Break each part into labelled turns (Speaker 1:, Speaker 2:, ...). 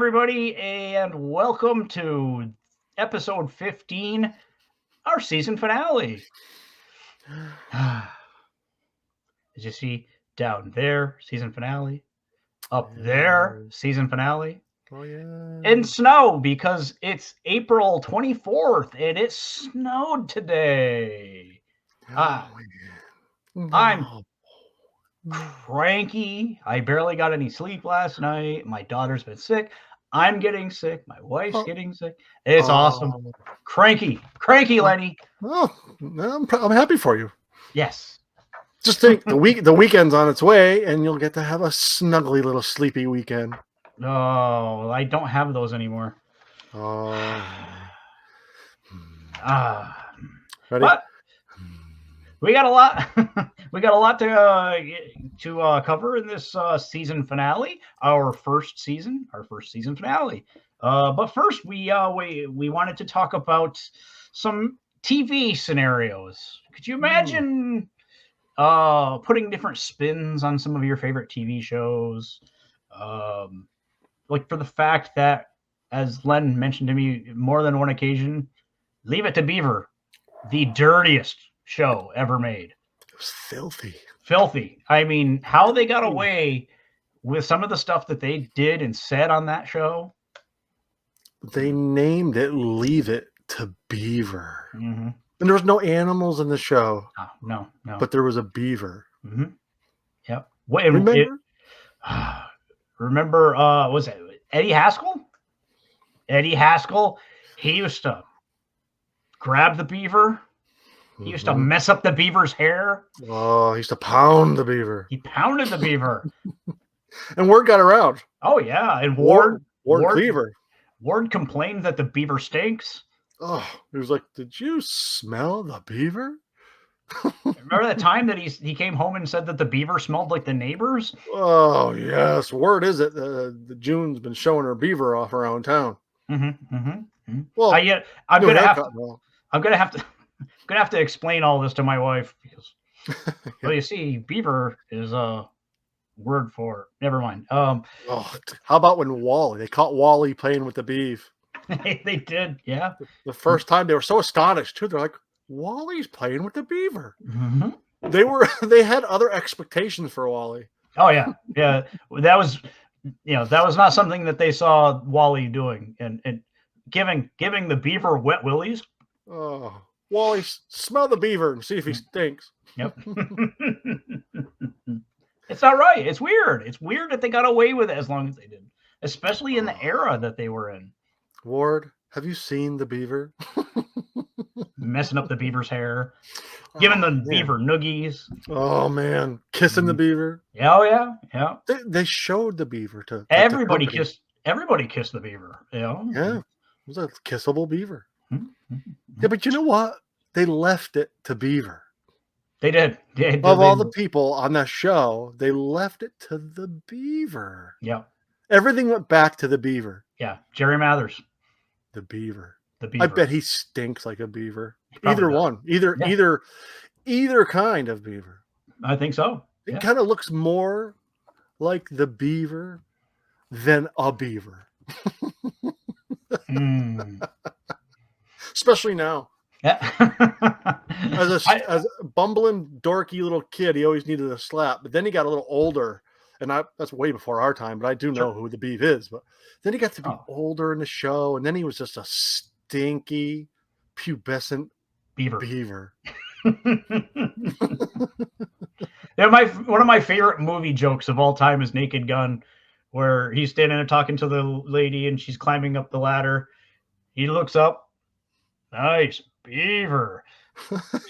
Speaker 1: everybody, and welcome to episode 15, our season finale. As you see down there, season finale. Up there, season finale.
Speaker 2: Oh, yeah.
Speaker 1: In snow, because it's April 24th, and it snowed today. I'm cranky. I barely got any sleep last night. My daughter's been sick. I'm getting sick. My wife's getting sick. It's awesome. Cranky, Lenny.
Speaker 2: Oh, I'm happy for you.
Speaker 1: Yes.
Speaker 2: Just think the weekend's on its way, and you'll get to have a snuggly little sleepy weekend.
Speaker 1: Oh, I don't have those anymore.
Speaker 2: Oh.
Speaker 1: Ready? But we got a lot. We got a lot to cover in this season finale. Our first season finale. But first, we wanted to talk about some TV scenarios. Could you imagine putting different spins on some of your favorite TV shows? Like for the fact that, as Len mentioned to me more than one occasion, Leave It to Beaver, the dirtiest show ever made.
Speaker 2: It was filthy.
Speaker 1: I mean, how they got away with some of the stuff that they did and said on that show.
Speaker 2: They named it Leave It to Beaver.
Speaker 1: Mm-hmm.
Speaker 2: And there was no animals in the show.
Speaker 1: Oh, no.
Speaker 2: But there was a beaver.
Speaker 1: Mm-hmm. Yep. Remember, was it Eddie Haskell? Eddie Haskell, he used to grab the beaver. He used to mess up the beaver's hair.
Speaker 2: Oh, he used to pound the beaver.
Speaker 1: He pounded the beaver.
Speaker 2: And word got around.
Speaker 1: Oh, yeah. And Ward
Speaker 2: Cleaver.
Speaker 1: Ward complained that the beaver stinks.
Speaker 2: Oh, he was like, "Did you smell the beaver?"
Speaker 1: Remember that time that he came home and said that the beaver smelled like the neighbors?
Speaker 2: Oh, yes. Word is it the June's been showing her beaver off around town.
Speaker 1: Mm-hmm.
Speaker 2: Well,
Speaker 1: I'm gonna have to explain all this to my wife because well, you see, beaver is a word for never mind.
Speaker 2: How about when they caught Wally playing with the beef?
Speaker 1: They did, yeah.
Speaker 2: The first time they were so astonished too. They're like, Wally's playing with the beaver.
Speaker 1: Mm-hmm.
Speaker 2: They had other expectations for Wally.
Speaker 1: Oh yeah. That was not something that they saw Wally doing and giving the beaver wet willies.
Speaker 2: Oh, Wally, smell the beaver and see if he stinks.
Speaker 1: Yep. It's not right. It's weird. It's weird that they got away with it as long as they did, especially in the era that they were in.
Speaker 2: Ward, have you seen the beaver?
Speaker 1: Messing up the beaver's hair, giving the beaver noogies.
Speaker 2: Oh man, kissing the beaver.
Speaker 1: Yeah.
Speaker 2: They showed the beaver to
Speaker 1: everybody. Kissed the beaver. Yeah,
Speaker 2: it was a kissable beaver.
Speaker 1: Mm-hmm.
Speaker 2: Yeah, but you know what? They left it to Beaver.
Speaker 1: They did.
Speaker 2: All the people on that show, they left it to the Beaver.
Speaker 1: Yeah.
Speaker 2: Everything went back to the Beaver.
Speaker 1: Yeah. Jerry Mathers.
Speaker 2: The Beaver.
Speaker 1: I
Speaker 2: bet he stinks like a beaver. Either one. Either kind of beaver.
Speaker 1: I think so.
Speaker 2: It kind of looks more like the beaver than a beaver. Especially now.
Speaker 1: Yeah.
Speaker 2: as a bumbling, dorky little kid, he always needed a slap. But then he got a little older, and that's way before our time, but I do know who the beef is. But then he got to be older in the show, and then he was just a stinky, pubescent beaver.
Speaker 1: One of my favorite movie jokes of all time is Naked Gun, where he's standing there talking to the lady, and she's climbing up the ladder. He looks up. Nice beaver.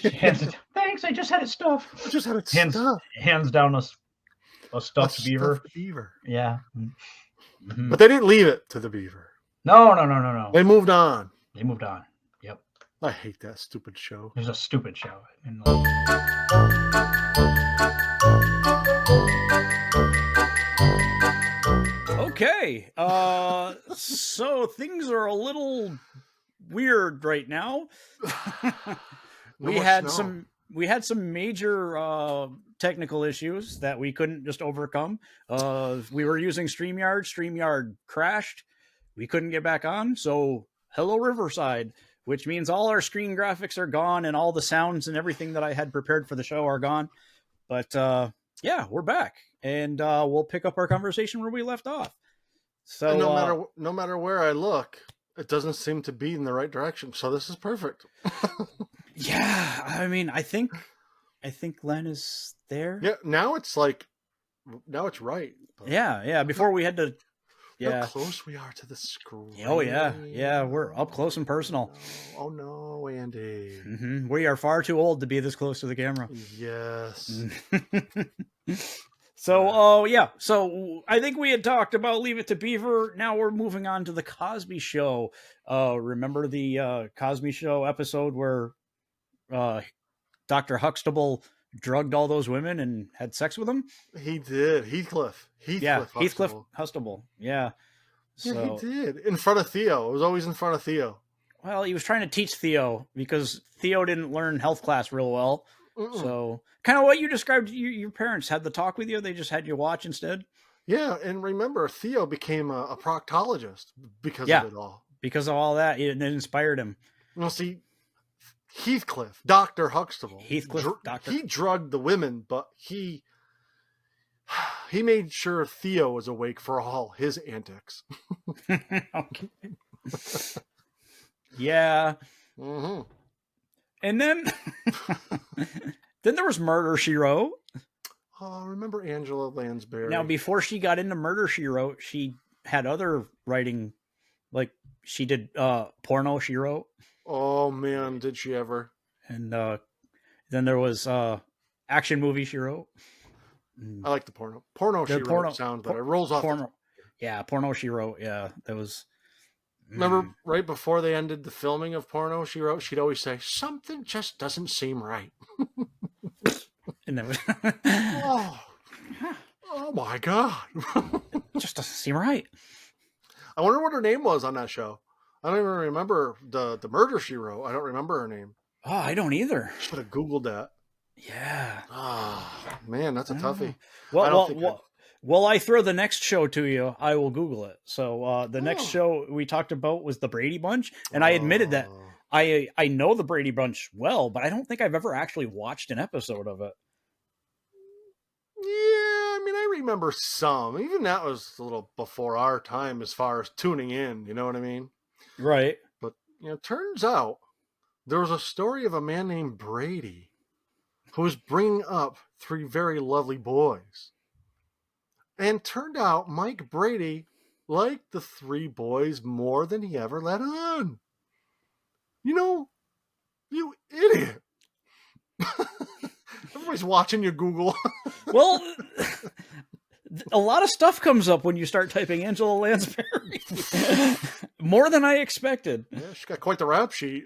Speaker 1: Thanks, I just had it stuffed. Hands down a stuffed beaver. Yeah. Mm-hmm.
Speaker 2: But they didn't leave it to the beaver.
Speaker 1: No.
Speaker 2: They moved on.
Speaker 1: Yep.
Speaker 2: I hate that stupid show.
Speaker 1: It was a stupid show. Okay. So things are a little weird right now. We had some major technical issues that we couldn't just overcome. We were using StreamYard. StreamYard crashed.
Speaker 3: we couldn't get back on. So hello, Riverside, which means all our screen graphics are gone and all the sounds and everything that I had prepared for the show are gone. But yeah, we're back, and we'll pick up our conversation where we left off. So
Speaker 2: and no matter where I look, it doesn't seem to be in the right direction. So this is perfect.
Speaker 3: Yeah, I mean, I think Len is there.
Speaker 2: Yeah, now it's right.
Speaker 3: Yeah. Before we had to. Yeah.
Speaker 2: How close we are to the screen.
Speaker 3: Oh yeah. We're up close and personal.
Speaker 2: Oh no, Andy.
Speaker 3: Mm-hmm. We are far too old to be this close to the camera.
Speaker 2: Yes.
Speaker 3: So, yeah. So I think we had talked about Leave It to Beaver. Now we're moving on to the Cosby Show. Remember the Cosby Show episode where Dr. Huxtable drugged all those women and had sex with them?
Speaker 2: He did. Heathcliff
Speaker 3: Huxtable. Yeah.
Speaker 2: So, he did. In front of Theo. It was always in front of Theo.
Speaker 3: Well, he was trying to teach Theo because Theo didn't learn health class real well. So kind of what you described, your parents had the talk with you. They just had you watch instead.
Speaker 2: Yeah. And remember, Theo became a proctologist because of it all.
Speaker 3: Because of all that. It inspired him.
Speaker 2: Well, see, Heathcliff, Dr. Huxtable. He drugged the women, but he made sure Theo was awake for all his antics.
Speaker 3: Okay. Yeah.
Speaker 2: Mm-hmm.
Speaker 3: And then there was Murder, She Wrote.
Speaker 2: Oh, remember Angela Lansbury?
Speaker 3: Now, before she got into Murder, She Wrote, she had other writing, like she did Porno, She Wrote.
Speaker 2: Oh man, did she ever?
Speaker 3: And then there was Action Movie, She Wrote.
Speaker 2: I like the porno. Porno, She Wrote sounds better. It rolls off.
Speaker 3: Porno. Yeah, Porno, She Wrote. Yeah, that was.
Speaker 2: Remember, right before they ended the filming of Porno, She Wrote, she'd always say, "Something just doesn't seem right."
Speaker 3: And then
Speaker 2: oh my God.
Speaker 3: It just doesn't seem right.
Speaker 2: I wonder what her name was on that show. I don't even remember the Murder, She Wrote. I don't remember her name.
Speaker 3: Oh, I don't either.
Speaker 2: Should have Googled that.
Speaker 3: Yeah.
Speaker 2: Oh, man, that's a toughie.
Speaker 3: Well, I throw the next show to you, I will Google it. So the next show we talked about was the Brady Bunch, and I admitted that I know the Brady Bunch well, but I don't think I've ever actually watched an episode of it.
Speaker 2: Yeah, I mean, I remember some. Even that was a little before our time as far as tuning in, you know what I mean?
Speaker 3: Right.
Speaker 2: But, turns out there was a story of a man named Brady who was bringing up 3 very lovely boys. And turned out Mike Brady liked the 3 boys more than he ever let on. You idiot. Everybody's watching you Google.
Speaker 3: Well, a lot of stuff comes up when you start typing Angela Lansbury. More than I expected.
Speaker 2: Yeah, she's got quite the rap sheet.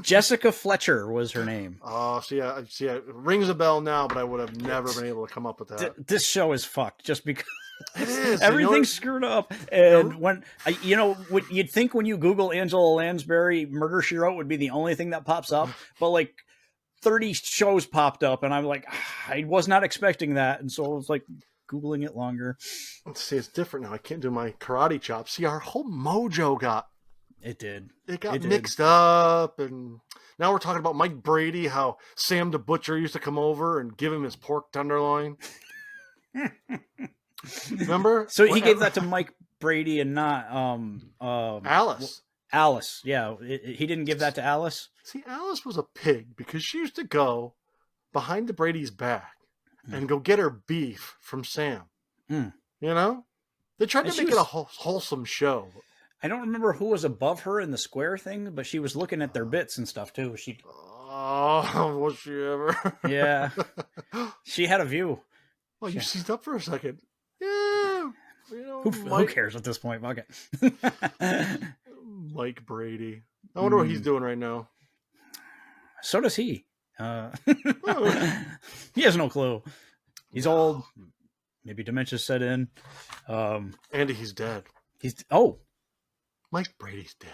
Speaker 3: Jessica Fletcher was her name.
Speaker 2: Oh, it rings a bell now, but I would have never been able to come up with that.
Speaker 3: This show is fucked just because
Speaker 2: it is.
Speaker 3: Everything's screwed up. And when you'd think when you Google Angela Lansbury, Murder, She Wrote would be the only thing that pops up, but like 30 shows popped up, and I'm like, I was not expecting that, and so I was like Googling it longer.
Speaker 2: Let's see, it's different now. I can't do my karate chops. See, our whole mojo got mixed up, and now we're talking about Mike Brady, how Sam the Butcher used to come over and give him his pork tenderloin. Remember?
Speaker 3: So he gave that to Mike Brady and not
Speaker 2: Alice.
Speaker 3: Alice, yeah. He didn't give that to Alice?
Speaker 2: See, Alice was a pig because she used to go behind the Brady's back and go get her beef from Sam.
Speaker 3: Mm.
Speaker 2: They tried to make it a wholesome show.
Speaker 3: I don't remember who was above her in the square thing, but she was looking at their bits and stuff too.
Speaker 2: Oh, was she ever?
Speaker 3: Yeah. She had a view.
Speaker 2: Well, you seized up for a second. Yeah.
Speaker 3: Who cares at this point? Fuck it.
Speaker 2: Mike Brady. I wonder what he's doing right now.
Speaker 3: So does he. He has no clue. He's old. Maybe dementia set in.
Speaker 2: Andy, he's dead. Mike Brady's dead.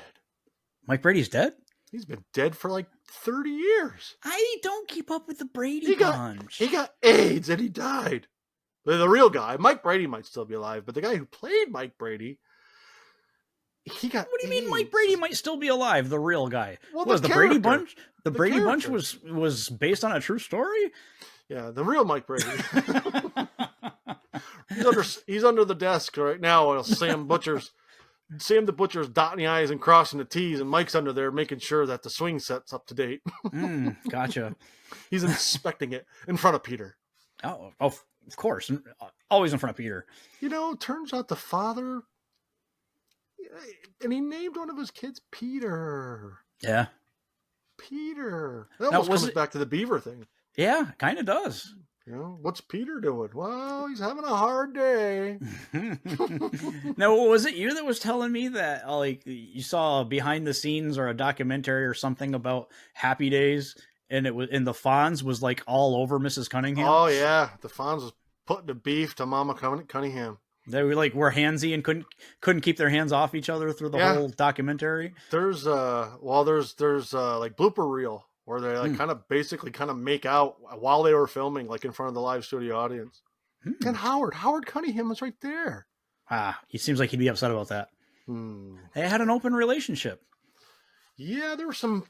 Speaker 3: Mike Brady's dead?
Speaker 2: He's been dead for like 30 years.
Speaker 3: I don't keep up with the Brady Bunch.
Speaker 2: He got AIDS and he died. The real guy. Mike Brady might still be alive, but the guy who played Mike Brady he got.
Speaker 3: What do you mean,
Speaker 2: AIDS.
Speaker 3: Mike Brady might still be alive? The real guy.
Speaker 2: Well,
Speaker 3: Was the Brady Bunch? The Brady
Speaker 2: character.
Speaker 3: Bunch was based on a true story.
Speaker 2: Yeah, the real Mike Brady. he's under the desk right now while Sam the Butcher's dotting the I's and crossing the T's, and Mike's under there making sure that the swing set's up to date.
Speaker 3: Gotcha.
Speaker 2: He's inspecting it in front of Peter.
Speaker 3: Oh, of course. Always in front of Peter.
Speaker 2: Turns out the father, and he named one of his kids Peter.
Speaker 3: Yeah.
Speaker 2: Peter. That almost comes back to the beaver thing.
Speaker 3: Yeah, kind of does.
Speaker 2: What's Peter doing? Well, he's having a hard day.
Speaker 3: Now, was it you that was telling me that you saw behind the scenes or a documentary or something about Happy Days, and it was the Fonz was like all over Mrs. Cunningham?
Speaker 2: Oh yeah, the Fonz was putting the beef to Mama Cunningham.
Speaker 3: They were handsy and couldn't keep their hands off each other through the whole documentary.
Speaker 2: There's like blooper reel where they kind of make out while they were filming, like in front of the live studio audience. And Howard Cunningham was right there.
Speaker 3: He seems like he'd be upset about that. They had an open relationship.
Speaker 2: Yeah, there was some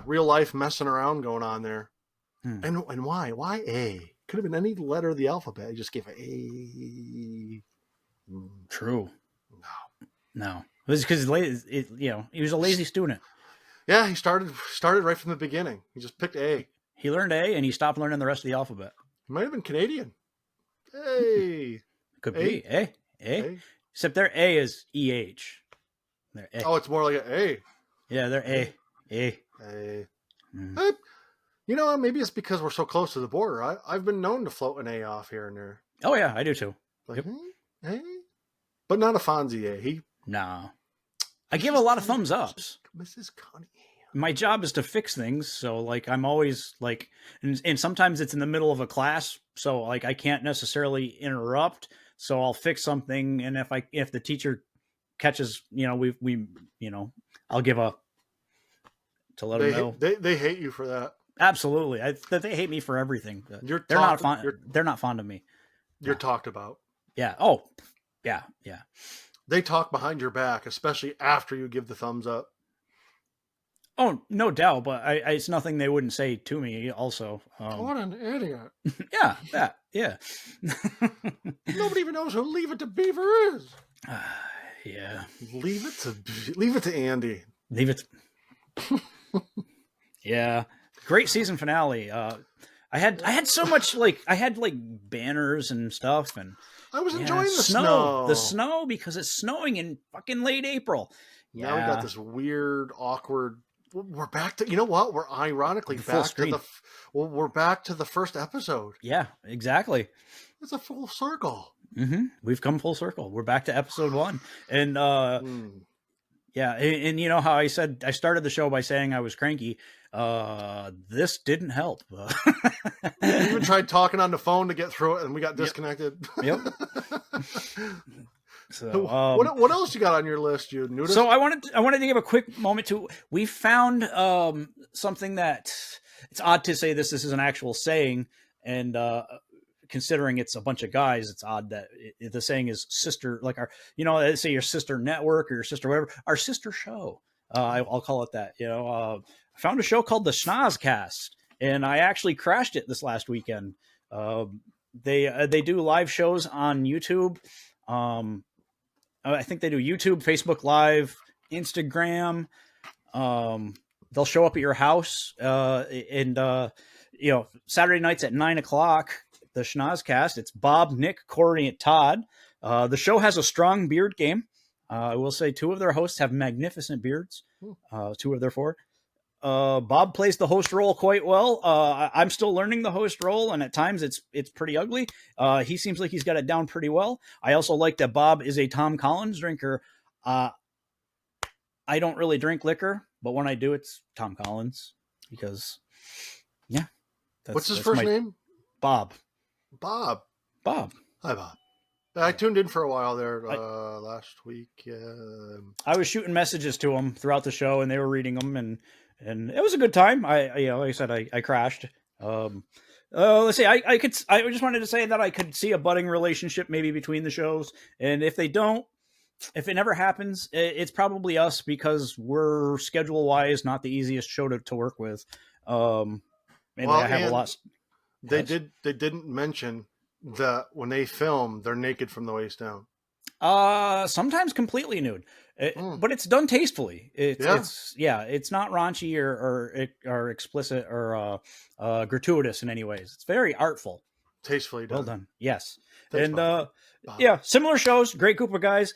Speaker 2: real life messing around going on there. And why A? Could have been any letter of the alphabet. He just gave A.
Speaker 3: True. No. It was because he was a lazy student.
Speaker 2: Yeah, he started right from the beginning. He just picked A.
Speaker 3: He learned A, and he stopped learning the rest of the alphabet.
Speaker 2: He might have been Canadian. A.
Speaker 3: Could be A. Except their A is EH. They're A.
Speaker 2: Oh, it's more like an A.
Speaker 3: Yeah, they're A.
Speaker 2: Maybe it's because we're so close to the border. I've been known to float an A off here and there.
Speaker 3: Oh yeah, I do too.
Speaker 2: Like, A? But not a Fonzie A.
Speaker 3: No. I give a lot of thumbs ups.
Speaker 2: Mrs. Cunningham.
Speaker 3: My job is to fix things, so I'm always and sometimes it's in the middle of a class, so I can't necessarily interrupt. So I'll fix something, and if the teacher catches, I'll give to let them know.
Speaker 2: They hate you for that.
Speaker 3: Absolutely, they hate me for everything. They're not fond of me.
Speaker 2: You're talked about.
Speaker 3: Yeah. Oh, yeah.
Speaker 2: They talk behind your back, especially after you give the thumbs up.
Speaker 3: Oh, no doubt, but it's nothing they wouldn't say to me also.
Speaker 2: What an idiot.
Speaker 3: Yeah.
Speaker 2: Nobody even knows who Leave It to Beaver is.
Speaker 3: Yeah.
Speaker 2: Leave it to Andy.
Speaker 3: Leave it. Yeah. Great season finale. I had so much I had banners and stuff, and
Speaker 2: I was enjoying the snow.
Speaker 3: The snow, because it's snowing in fucking late April.
Speaker 2: Now we got this weird, awkward. We're back to, you know what? We're ironically back to we're back to the first episode.
Speaker 3: Yeah, exactly.
Speaker 2: It's a full circle.
Speaker 3: Mm-hmm. We've come full circle. We're back to episode 1. And yeah, and you know how I said I started the show by saying I was cranky. This didn't help.
Speaker 2: We even tried talking on the phone to get through it, and we got disconnected.
Speaker 3: Yep. So,
Speaker 2: what else you got on your list, you nudist?
Speaker 3: So I wanted to give a quick moment to. We found something that it's odd to say this is an actual saying, and considering it's a bunch of guys, it's odd that the saying is sister, like our, let's say your sister network or your sister whatever, our sister show. I'll call it that. I found a show called the Schnozcast, and I actually crashed it this last weekend. They do live shows on YouTube. I think they do YouTube, Facebook Live, Instagram. They'll show up at your house, and Saturday nights at 9:00. The Schnozcast. It's Bob, Nick, Corey, and Todd. The show has a strong beard game. I will say 2 of their hosts have magnificent beards. 2 of their 4. Bob plays the host role quite well. I'm still learning the host role, and at times it's pretty ugly. He seems like he's got it down pretty well. I also like that Bob is a Tom Collins drinker. I don't really drink liquor, but when I do, it's Tom Collins because, yeah.
Speaker 2: What's his first name?
Speaker 3: Bob.
Speaker 2: Bob.
Speaker 3: Hi,
Speaker 2: Bob. I tuned in for a while there last week.
Speaker 3: I was shooting messages to him throughout the show, and they were reading them, and it was a good time. Like I said, I crashed. Let's see. I just wanted to say that I could see a budding relationship maybe between the shows, and if they don't, if it never happens, it's probably us because we're schedule wise not the easiest show to work with. Maybe I have a lot.
Speaker 2: They didn't mention that when they film, they're naked from the waist down.
Speaker 3: Sometimes completely nude, but it's done tastefully. It's not raunchy or explicit or gratuitous in any ways. It's very artful,
Speaker 2: tastefully done.
Speaker 3: Well done. Yes.
Speaker 2: Thanks,
Speaker 3: and
Speaker 2: Bob.
Speaker 3: Similar shows, great group of guys.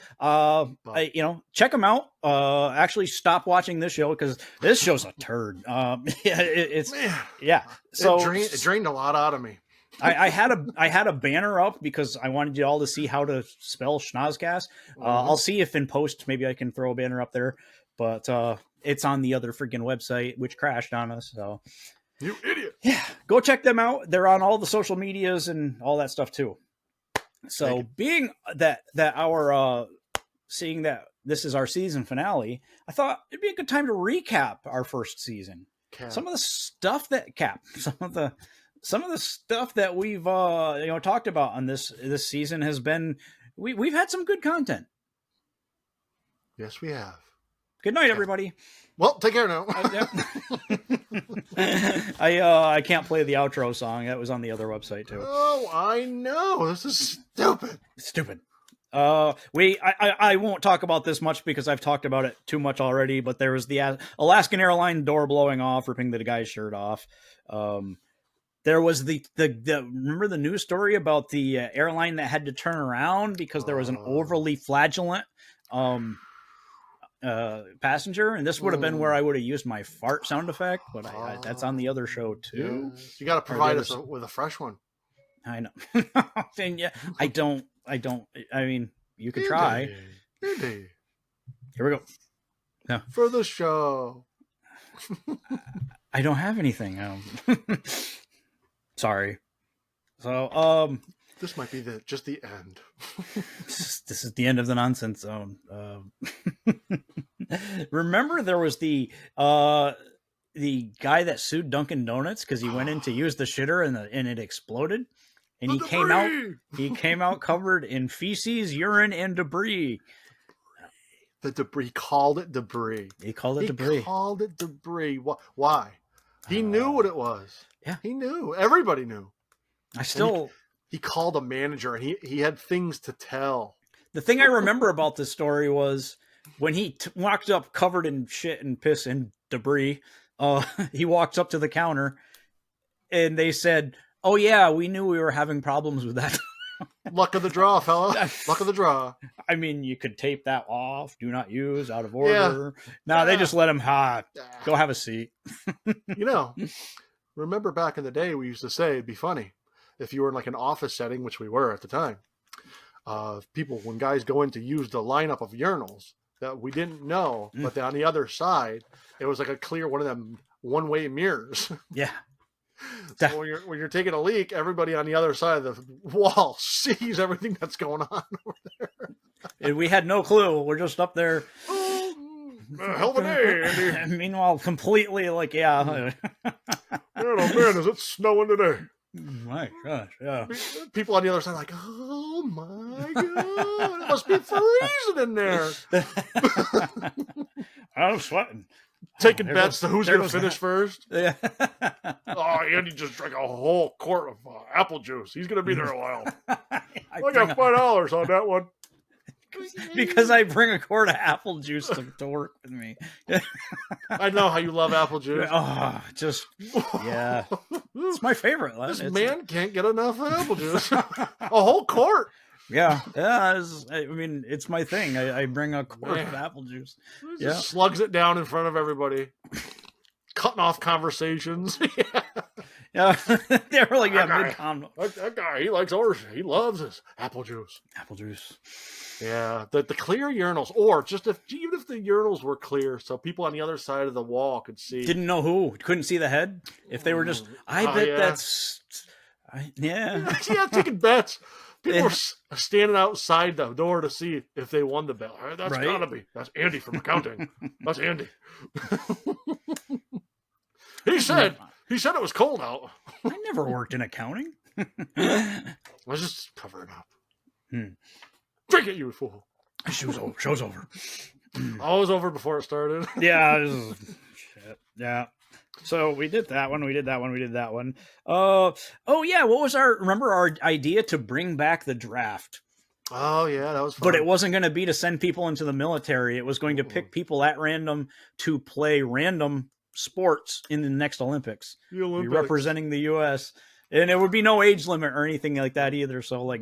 Speaker 3: Check them out. Actually stop watching this show because this show's a turd. So
Speaker 2: it drained a lot out of me.
Speaker 3: I had a banner up because I wanted you all to see how to spell Schnozcast. I'll see if in post maybe I can throw a banner up there, but it's on the other freaking website which crashed on us. So
Speaker 2: you idiot.
Speaker 3: Yeah, go check them out. They're on all the social medias and all that stuff too. So being that our seeing that this is our season finale, I thought it'd be a good time to recap our first season. Some of the stuff that we've talked about on this season has been we've had some good content.
Speaker 2: Yes, we have.
Speaker 3: Good night, everybody.
Speaker 2: Well, take care now.
Speaker 3: I can't play the outro song. That was on the other website too.
Speaker 2: Oh, I know. This is stupid.
Speaker 3: I won't talk about this much because I've talked about it too much already, but there was the Alaskan airline door blowing off, ripping the guy's shirt off. There was the remember the news story about the airline that had to turn around because there was an overly flagellant passenger, and this would have been where I would have used my fart sound effect, but that's on the other show too.
Speaker 2: Yeah. You got to provide us with a fresh one.
Speaker 3: I know. And I don't. I mean, you could try.
Speaker 2: Here
Speaker 3: we go. No.
Speaker 2: For the show.
Speaker 3: I don't have anything. Sorry. So,
Speaker 2: this might be just the end.
Speaker 3: This is the end of the nonsense zone. Remember, there was the guy that sued Dunkin' Donuts because he went in to use the shitter and it exploded, and he came out covered in feces, urine, and debris.
Speaker 2: The debris called it debris.
Speaker 3: He called it debris.
Speaker 2: Why? He knew what it was.
Speaker 3: Yeah,
Speaker 2: he knew. Everybody knew.
Speaker 3: He
Speaker 2: called a manager and he had things to tell.
Speaker 3: The thing I remember about this story was when he walked up covered in shit and piss and debris, he walked up to the counter and they said, "Oh yeah, we knew we were having problems with that."
Speaker 2: Luck of the draw, fella. Luck of the draw.
Speaker 3: I mean, you could tape that off. Do not use, out of order. Yeah. No, they just let him go have a seat.
Speaker 2: Remember back in the day, we used to say it'd be funny if you were in like an office setting, which we were at the time. When guys go in to use the lineup of urinals that we didn't know, but then on the other side, it was like a clear one of them one-way mirrors.
Speaker 3: Yeah.
Speaker 2: So when you're taking a leak, everybody on the other side of the wall sees everything that's going on over there.
Speaker 3: And we had no clue. We're just up there.
Speaker 2: Hell of a day, Andy.
Speaker 3: Meanwhile, completely
Speaker 2: man, is it snowing today?
Speaker 3: My gosh, yeah.
Speaker 2: People on the other side are like, oh my God, it must be freezing in there.
Speaker 3: I'm sweating.
Speaker 2: Taking bets to who's going to finish first.
Speaker 3: Yeah.
Speaker 2: Oh, Andy just drank a whole quart of apple juice. He's going to be there a while. I got $5 on that one.
Speaker 3: Because I bring a quart of apple juice to work with me.
Speaker 2: I know how you love apple juice.
Speaker 3: Oh, yeah. It's my favorite.
Speaker 2: This man can't get enough apple juice. A whole quart.
Speaker 3: Yeah. I mean, it's my thing. I bring a quart of apple juice.
Speaker 2: Just slugs it down in front of everybody. Cutting off conversations.
Speaker 3: Yeah. They're like, mid-com.
Speaker 2: That guy, he likes ours. He loves his apple juice.
Speaker 3: Apple juice.
Speaker 2: Yeah, the clear urinals, or just even if the urinals were clear, so people on the other side of the wall could see.
Speaker 3: Didn't know who, couldn't see the head. If they were just, that's,
Speaker 2: taking bets. People were standing outside the door to see if they won the bet. That's gotta be. That's Andy from accounting. That's Andy. He said it was cold out.
Speaker 3: I never worked in accounting.
Speaker 2: I was just covering up. Drink it, you fool.
Speaker 3: Show's over.
Speaker 2: Always over before it started.
Speaker 3: Yeah. Shit. Yeah. So we did that one. We did that one. Oh yeah. What was remember our idea to bring back the draft?
Speaker 2: Oh yeah, that was fun.
Speaker 3: But it wasn't going to be to send people into the military. It was going to pick people at random to play random sports in the next Olympics. Be representing the U.S. And it would be no age limit or anything like that either. So like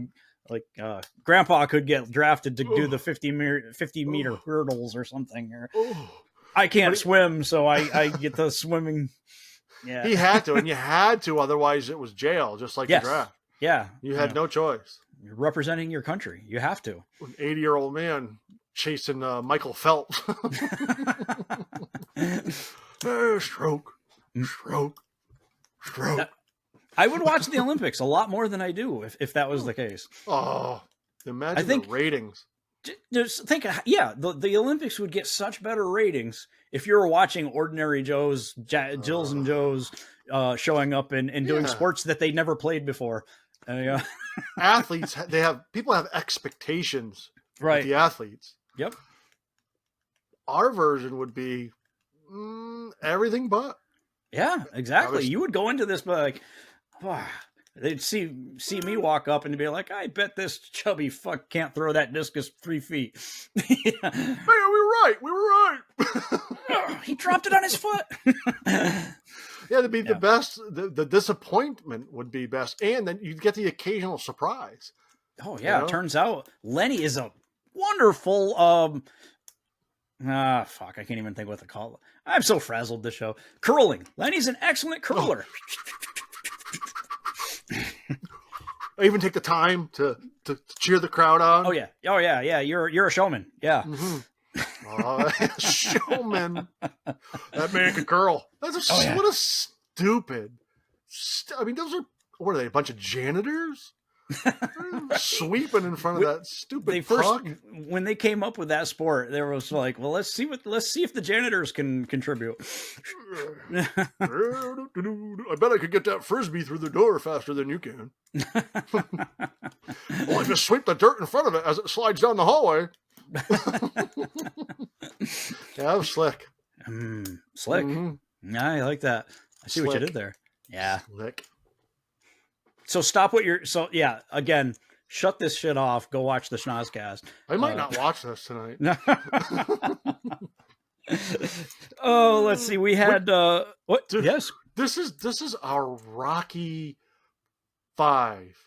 Speaker 3: Grandpa could get drafted to do the 50 meter hurdles or something. Or I can't swim, so I get the swimming. Yeah,
Speaker 2: he had to, and you had to, otherwise it was jail, just like the draft.
Speaker 3: Yeah,
Speaker 2: you had no choice.
Speaker 3: You're representing your country. You have to.
Speaker 2: An 80-year-old man chasing Michael Phelps. Stroke.
Speaker 3: I would watch the Olympics a lot more than I do if that was the case.
Speaker 2: Oh, imagine the ratings.
Speaker 3: Just think, the Olympics would get such better ratings if you were watching ordinary Joes, Jills and Joes showing up and doing sports that they never played before.
Speaker 2: Athletes, people have expectations, right? The athletes.
Speaker 3: Yep.
Speaker 2: Our version would be everything but.
Speaker 3: Yeah, exactly. You would go into this like, wow. They'd see me walk up and be like, I bet this chubby fuck can't throw that discus 3 feet.
Speaker 2: Hey, we were right.
Speaker 3: He dropped it on his foot.
Speaker 2: Yeah, to be the best, the disappointment would be best. And then you'd get the occasional surprise.
Speaker 3: Oh, yeah. It turns out Lenny is a wonderful, fuck, I can't even think what to call it. I'm so frazzled this show. Curling. Lenny's an excellent curler.
Speaker 2: I even take the time to cheer the crowd on.
Speaker 3: Oh, yeah. You're a showman. Yeah.
Speaker 2: Mm-hmm. Showman. That man can curl. What a stupid. I mean, what are they? A bunch of janitors sweeping in front of that stupid puck?
Speaker 3: When they came up with that sport, there was like, well, let's see if the janitors can contribute.
Speaker 2: I bet I could get that frisbee through the door faster than you can. Well, I just sweep the dirt in front of it as it slides down the hallway. Yeah, that was slick.
Speaker 3: Slick. Mm-hmm. Yeah, I like that. I see what you did there. Yeah.
Speaker 2: Slick.
Speaker 3: So again, shut this shit off. Go watch the Schnozcast.
Speaker 2: I might not watch this tonight.
Speaker 3: Oh, let's see. We had what?
Speaker 2: Dude,
Speaker 3: yes.
Speaker 2: This is our Rocky 5.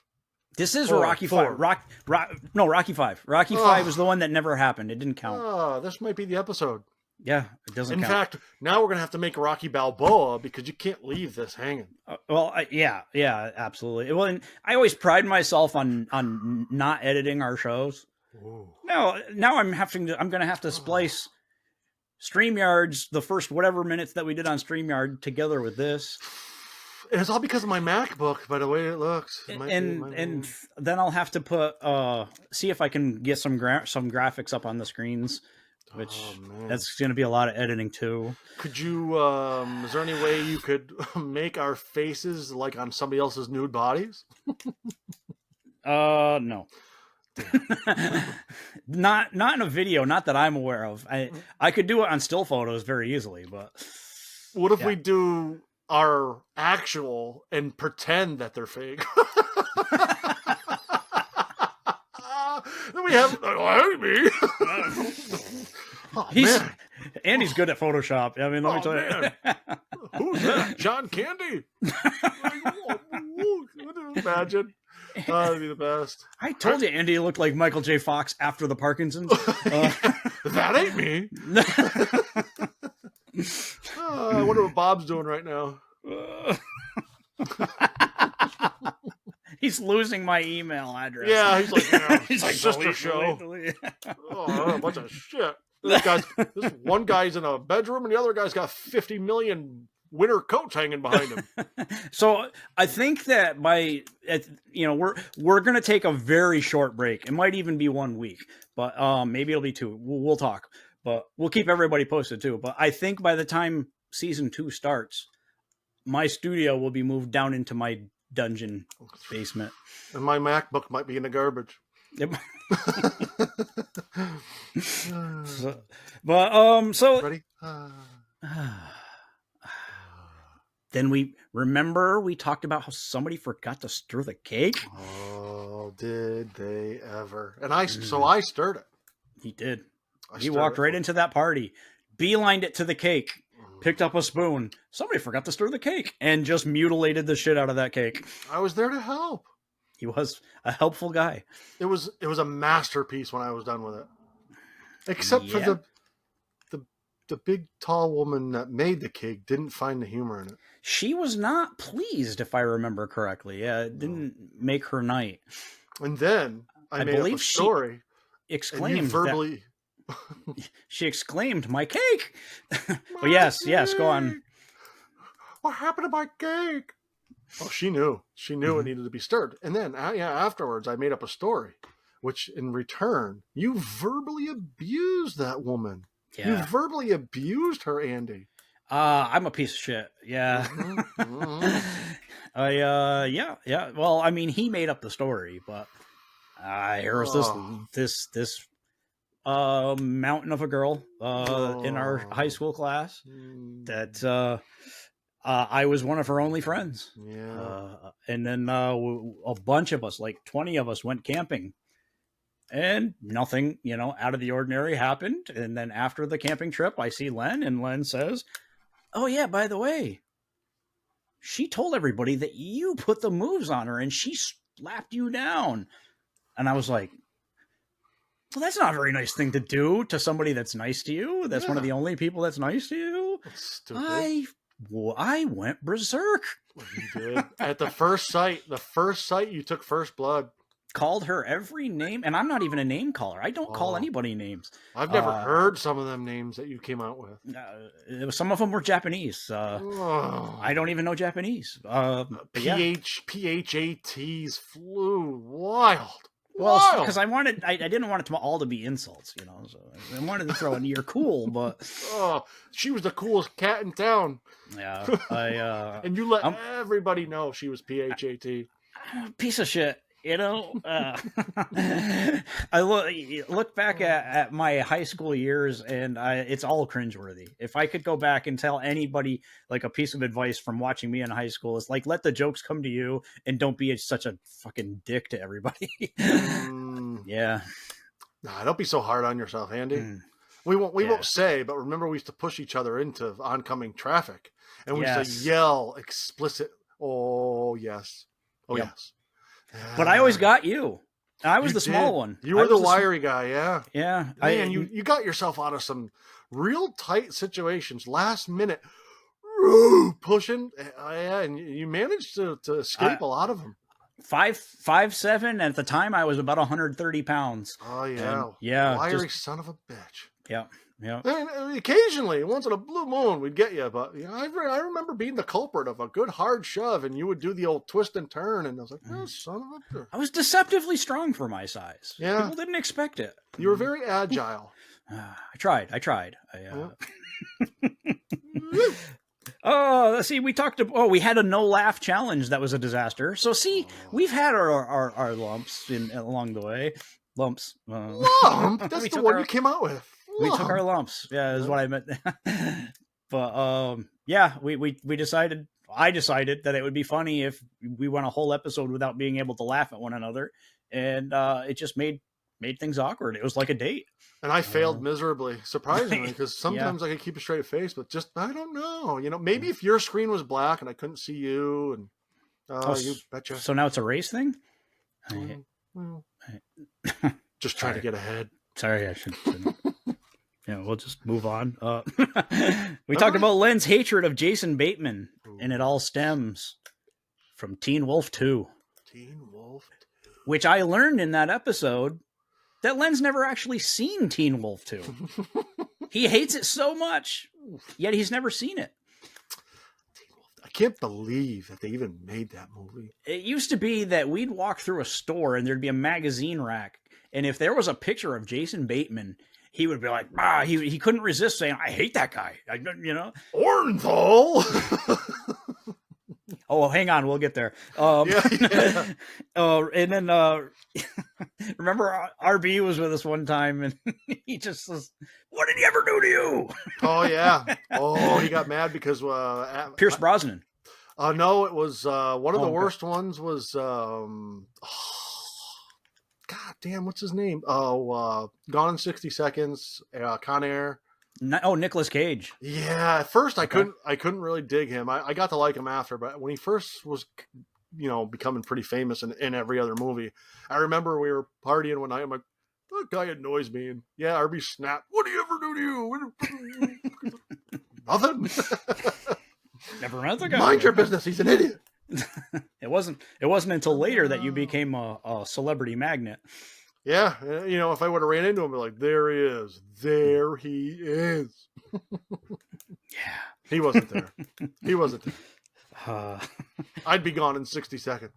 Speaker 3: This is Rocky 5. Rocky 5. Rocky 5 is the one that never happened. It didn't count.
Speaker 2: Oh, this might be the episode.
Speaker 3: Yeah, it doesn't count.
Speaker 2: In fact, now we're going to have to make Rocky Balboa because you can't leave this hanging.
Speaker 3: Yeah, absolutely. Well, and I always pride myself on not editing our shows. Ooh. Now I'm going to have to splice StreamYard's, the first whatever minutes that we did on StreamYard together with this.
Speaker 2: And it's all because of my MacBook, by the way it looks.
Speaker 3: And then I'll have to put see if I can get some graphics up on the screens. Which that's going to be a lot of editing too.
Speaker 2: Could you? Is there any way you could make our faces like on somebody else's nude bodies?
Speaker 3: No. Not in a video. Not that I'm aware of. I could do it on still photos very easily. But
Speaker 2: what if we do our actual and pretend that they're fake? Then we have me.
Speaker 3: Andy's good at Photoshop. I mean, let me tell you.
Speaker 2: Who's that? John Candy? Imagine. That'd be the best.
Speaker 3: I told you Andy looked like Michael J. Fox after the Parkinson's.
Speaker 2: That ain't me. I wonder what Bob's doing right now.
Speaker 3: He's losing my email address.
Speaker 2: Yeah, he's like, he's like, sister show. A bunch of shit. This one guy's in a bedroom, and the other guy's got 50 million winter coats hanging behind him.
Speaker 3: So I think that we're going to take a very short break. It might even be 1 week, but maybe it'll be 2. We'll talk, but we'll keep everybody posted too. But I think by the time season 2 starts, my studio will be moved down into my dungeon basement,
Speaker 2: and my MacBook might be in the garbage.
Speaker 3: Yep. So
Speaker 2: ready?
Speaker 3: Then we talked about how somebody forgot to stir the cake.
Speaker 2: Oh, did they ever? And so I stirred it.
Speaker 3: He did. He walked right into that party, beelined it to the cake, picked up a spoon. Somebody forgot to stir the cake and just mutilated the shit out of that cake.
Speaker 2: I was there to help.
Speaker 3: He was a helpful guy.
Speaker 2: It was a masterpiece when I was done with it. Except for the big tall woman that made the cake didn't find the humor in it.
Speaker 3: She was not pleased, if I remember correctly. Yeah, it didn't make her night.
Speaker 2: And then I made up a story.
Speaker 3: Exclaimed
Speaker 2: verbally.
Speaker 3: She exclaimed, "My cake!" But yes, go on.
Speaker 2: What happened to my cake? Oh, she knew. She knew it needed to be stirred. And then, afterwards, I made up a story, which in return, you verbally abused that woman. Yeah. You verbally abused her, Andy.
Speaker 3: I'm a piece of shit. Yeah. Yeah. Well, I mean, he made up the story, but there was this mountain of a girl in our high school class that I was one of her only friends.
Speaker 2: Yeah.
Speaker 3: And then a bunch of us, like 20 of us, went camping. And nothing, out of the ordinary happened. And then after the camping trip, I see Len, and Len says, "Oh, yeah, by the way, she told everybody that you put the moves on her and she slapped you down." And I was like, well, that's not a very nice thing to do to somebody that's nice to you. That's one of the only people that's nice to you.
Speaker 2: That's stupid.
Speaker 3: I went berserk.
Speaker 2: You did. At the first sight, you took first blood.
Speaker 3: Called her every name, and I'm not even a name caller. I don't call anybody names.
Speaker 2: I've never heard some of them names that you came out with.
Speaker 3: Some of them were Japanese. I don't even know Japanese.
Speaker 2: PHATs flew wild.
Speaker 3: Well, because I didn't want it all to be insults, so I wanted to throw in "you're cool," but
Speaker 2: she was the coolest cat in town.
Speaker 3: Yeah,
Speaker 2: and you let everybody know she was PHAT.
Speaker 3: Piece of shit. I look back at my high school years, and it's all cringeworthy. If I could go back and tell anybody like a piece of advice from watching me in high school, it's like, let the jokes come to you and don't be such a fucking dick to everybody. Yeah.
Speaker 2: Nah, don't be so hard on yourself, Andy. We won't say, but remember we used to push each other into oncoming traffic, and we used to yell explicit. Oh yes. Oh yes.
Speaker 3: But I always got you. I was the small one.
Speaker 2: You were the wiry guy, yeah.
Speaker 3: Yeah.
Speaker 2: Man, you got yourself out of some real tight situations last minute, pushing. And you managed to escape a lot of them. 5'7",
Speaker 3: at the time I was about 130 pounds.
Speaker 2: Oh yeah.
Speaker 3: And, yeah.
Speaker 2: Wiry son of a bitch.
Speaker 3: Yeah. Yeah.
Speaker 2: And occasionally, once in a blue moon, we'd get you. But I remember being the culprit of a good hard shove, and you would do the old twist and turn, and I was like, "Oh, son of a bitch!"
Speaker 3: I was deceptively strong for my size.
Speaker 2: Yeah,
Speaker 3: people didn't expect it.
Speaker 2: You were very agile.
Speaker 3: I tried. Oh, let's see. We talked about. We had a no laugh challenge that was a disaster. So see, we've had our lumps along the way. Lumps.
Speaker 2: Lump. That's the one you came out with.
Speaker 3: We took our lumps. Yeah, is what I meant. But we decided. I decided that it would be funny if we went a whole episode without being able to laugh at one another, and it just made things awkward. It was like a date.
Speaker 2: And I failed miserably, surprisingly, because sometimes I could keep a straight face, but just I don't know. Maybe if your screen was black and I couldn't see you, and you betcha.
Speaker 3: So now it's a race thing.
Speaker 2: Just trying to get ahead.
Speaker 3: Sorry, I should. We'll just move on. We talked about Len's hatred of Jason Bateman, and it all stems from Teen Wolf 2.
Speaker 2: Teen Wolf 2.
Speaker 3: Which I learned in that episode that Len's never actually seen Teen Wolf 2. He hates it so much, yet he's never seen it.
Speaker 2: I can't believe that they even made that movie.
Speaker 3: It used to be that we'd walk through a store and there'd be a magazine rack, and if there was a picture of Jason Bateman, he would be like, he couldn't resist saying, "I hate that guy."
Speaker 2: Orenthal.
Speaker 3: Oh, hang on, we'll get there. And then Remember, RB was with us one time, and he just says, "What did he ever do to you?"
Speaker 2: Oh yeah. Oh, he got mad because
Speaker 3: Pierce Brosnan.
Speaker 2: No, it was one of the worst ones was God damn, what's his name? Gone in 60 Seconds, Con Air.
Speaker 3: Nicolas Cage.
Speaker 2: Yeah, at first I couldn't really dig him. I got to like him after, but when he first was, becoming pretty famous in every other movie, I remember we were partying one night. I'm like, that guy annoys me. And yeah, RB snapped. What do you ever do to you? Nothing.
Speaker 3: Never met the guy.
Speaker 2: Mind your business. He's an idiot.
Speaker 3: It wasn't until later that you became a celebrity magnet.
Speaker 2: Yeah, if I would have ran into him, I'd be like, there he is. There he is.
Speaker 3: Yeah.
Speaker 2: He wasn't there. He wasn't there. I'd be gone in 60 seconds.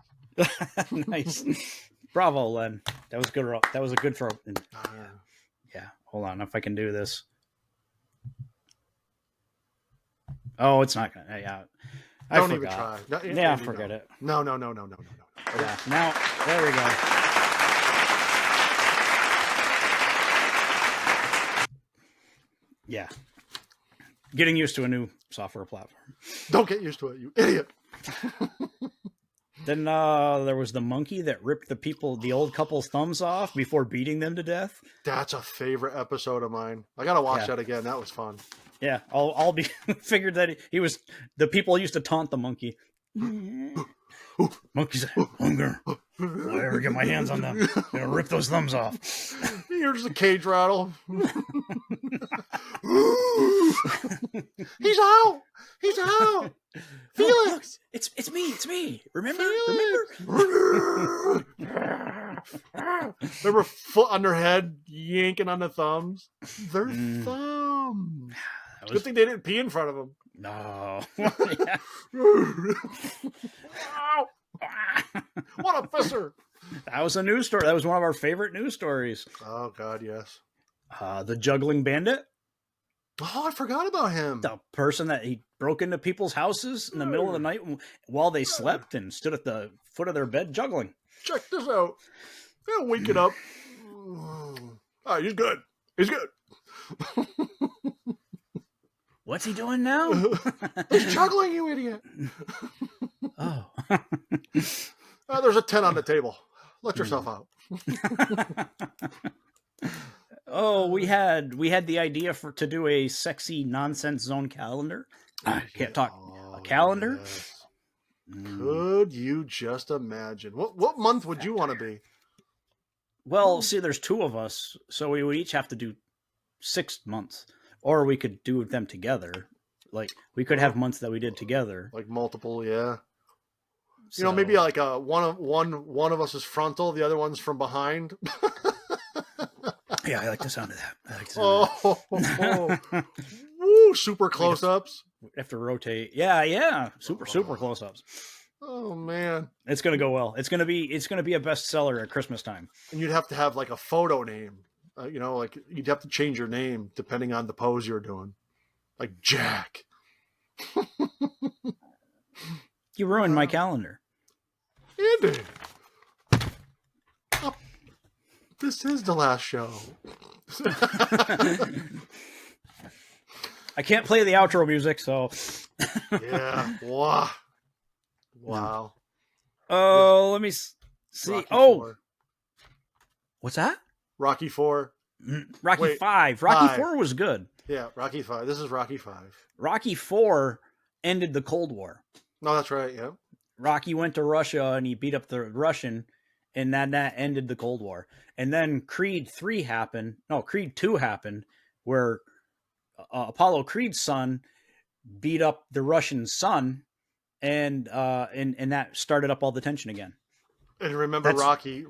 Speaker 3: Nice. Bravo, Len. That was good. That was a good throw. Yeah. Hold on. If I can do this. Oh, it's not going to. Yeah.
Speaker 2: Don't even try.
Speaker 3: No, forget it.
Speaker 2: No.
Speaker 3: Yeah. Now, there we go. Yeah. Getting used to a new software platform.
Speaker 2: Don't get used to it, you idiot.
Speaker 3: Then there was the monkey that ripped the old couple's thumbs off before beating them to death.
Speaker 2: That's a favorite episode of mine. I gotta watch that again. That was fun.
Speaker 3: Yeah, I'll be figured that he was. The people used to taunt the monkey. Monkey's hunger. If I ever get my hands on them, I'm gonna rip those thumbs off.
Speaker 2: Here's the cage rattle. He's out. He's out. Felix,
Speaker 3: it's me. Remember?
Speaker 2: Remember foot on their head, yanking on the thumbs. Their thumb. Good thing they didn't pee in front of them.
Speaker 3: No.
Speaker 2: What a fisser.
Speaker 3: That was a news story. That was one of our favorite news stories.
Speaker 2: Oh, God, yes.
Speaker 3: The juggling bandit.
Speaker 2: Oh, I forgot about him.
Speaker 3: The person that he broke into people's houses in the middle of the night while they slept and stood at the foot of their bed juggling.
Speaker 2: Check this out. They'll wake it up. Oh, he's good. He's good.
Speaker 3: What's he doing now?
Speaker 2: He's juggling, you idiot.
Speaker 3: Oh.
Speaker 2: There's a 10 on the table. Let yourself out.
Speaker 3: Oh, we had the idea to do a sexy nonsense zone calendar. I can't talk. A calendar?
Speaker 2: Yes. Could you just imagine? What month would you want to be?
Speaker 3: Well, see, there's two of us, so we would each have to do 6 months, or we could do them together. Like we could have months that we did together,
Speaker 2: like multiple, yeah.
Speaker 3: So,
Speaker 2: maybe like one of us is frontal, the other one's from behind.
Speaker 3: Yeah, I like the sound of that.
Speaker 2: Woo, super close-ups.
Speaker 3: We have to rotate. Yeah. Super close-ups.
Speaker 2: Oh man,
Speaker 3: it's gonna go well. It's gonna be a bestseller at Christmas time.
Speaker 2: And you'd have to have like a photo name. Like you'd have to change your name depending on the pose you're doing. Like Jack.
Speaker 3: You ruined my calendar.
Speaker 2: Andy. This is the last show.
Speaker 3: I can't play the outro music, so.
Speaker 2: Yeah. Wow.
Speaker 3: Oh, let me see.
Speaker 2: Rocky
Speaker 3: IV. What's that?
Speaker 2: Rocky IV.
Speaker 3: Rocky V. Rocky IV was good.
Speaker 2: Yeah, Rocky V. This is Rocky V.
Speaker 3: Rocky IV ended the Cold War.
Speaker 2: No, that's right. Yeah.
Speaker 3: Rocky went to Russia and he beat up the Russian, and that ended the Cold War. And then Creed 3 happened. No, Creed 2 happened, where Apollo Creed's son beat up the Russian son, and that started up all the tension again.
Speaker 2: And remember, Rocky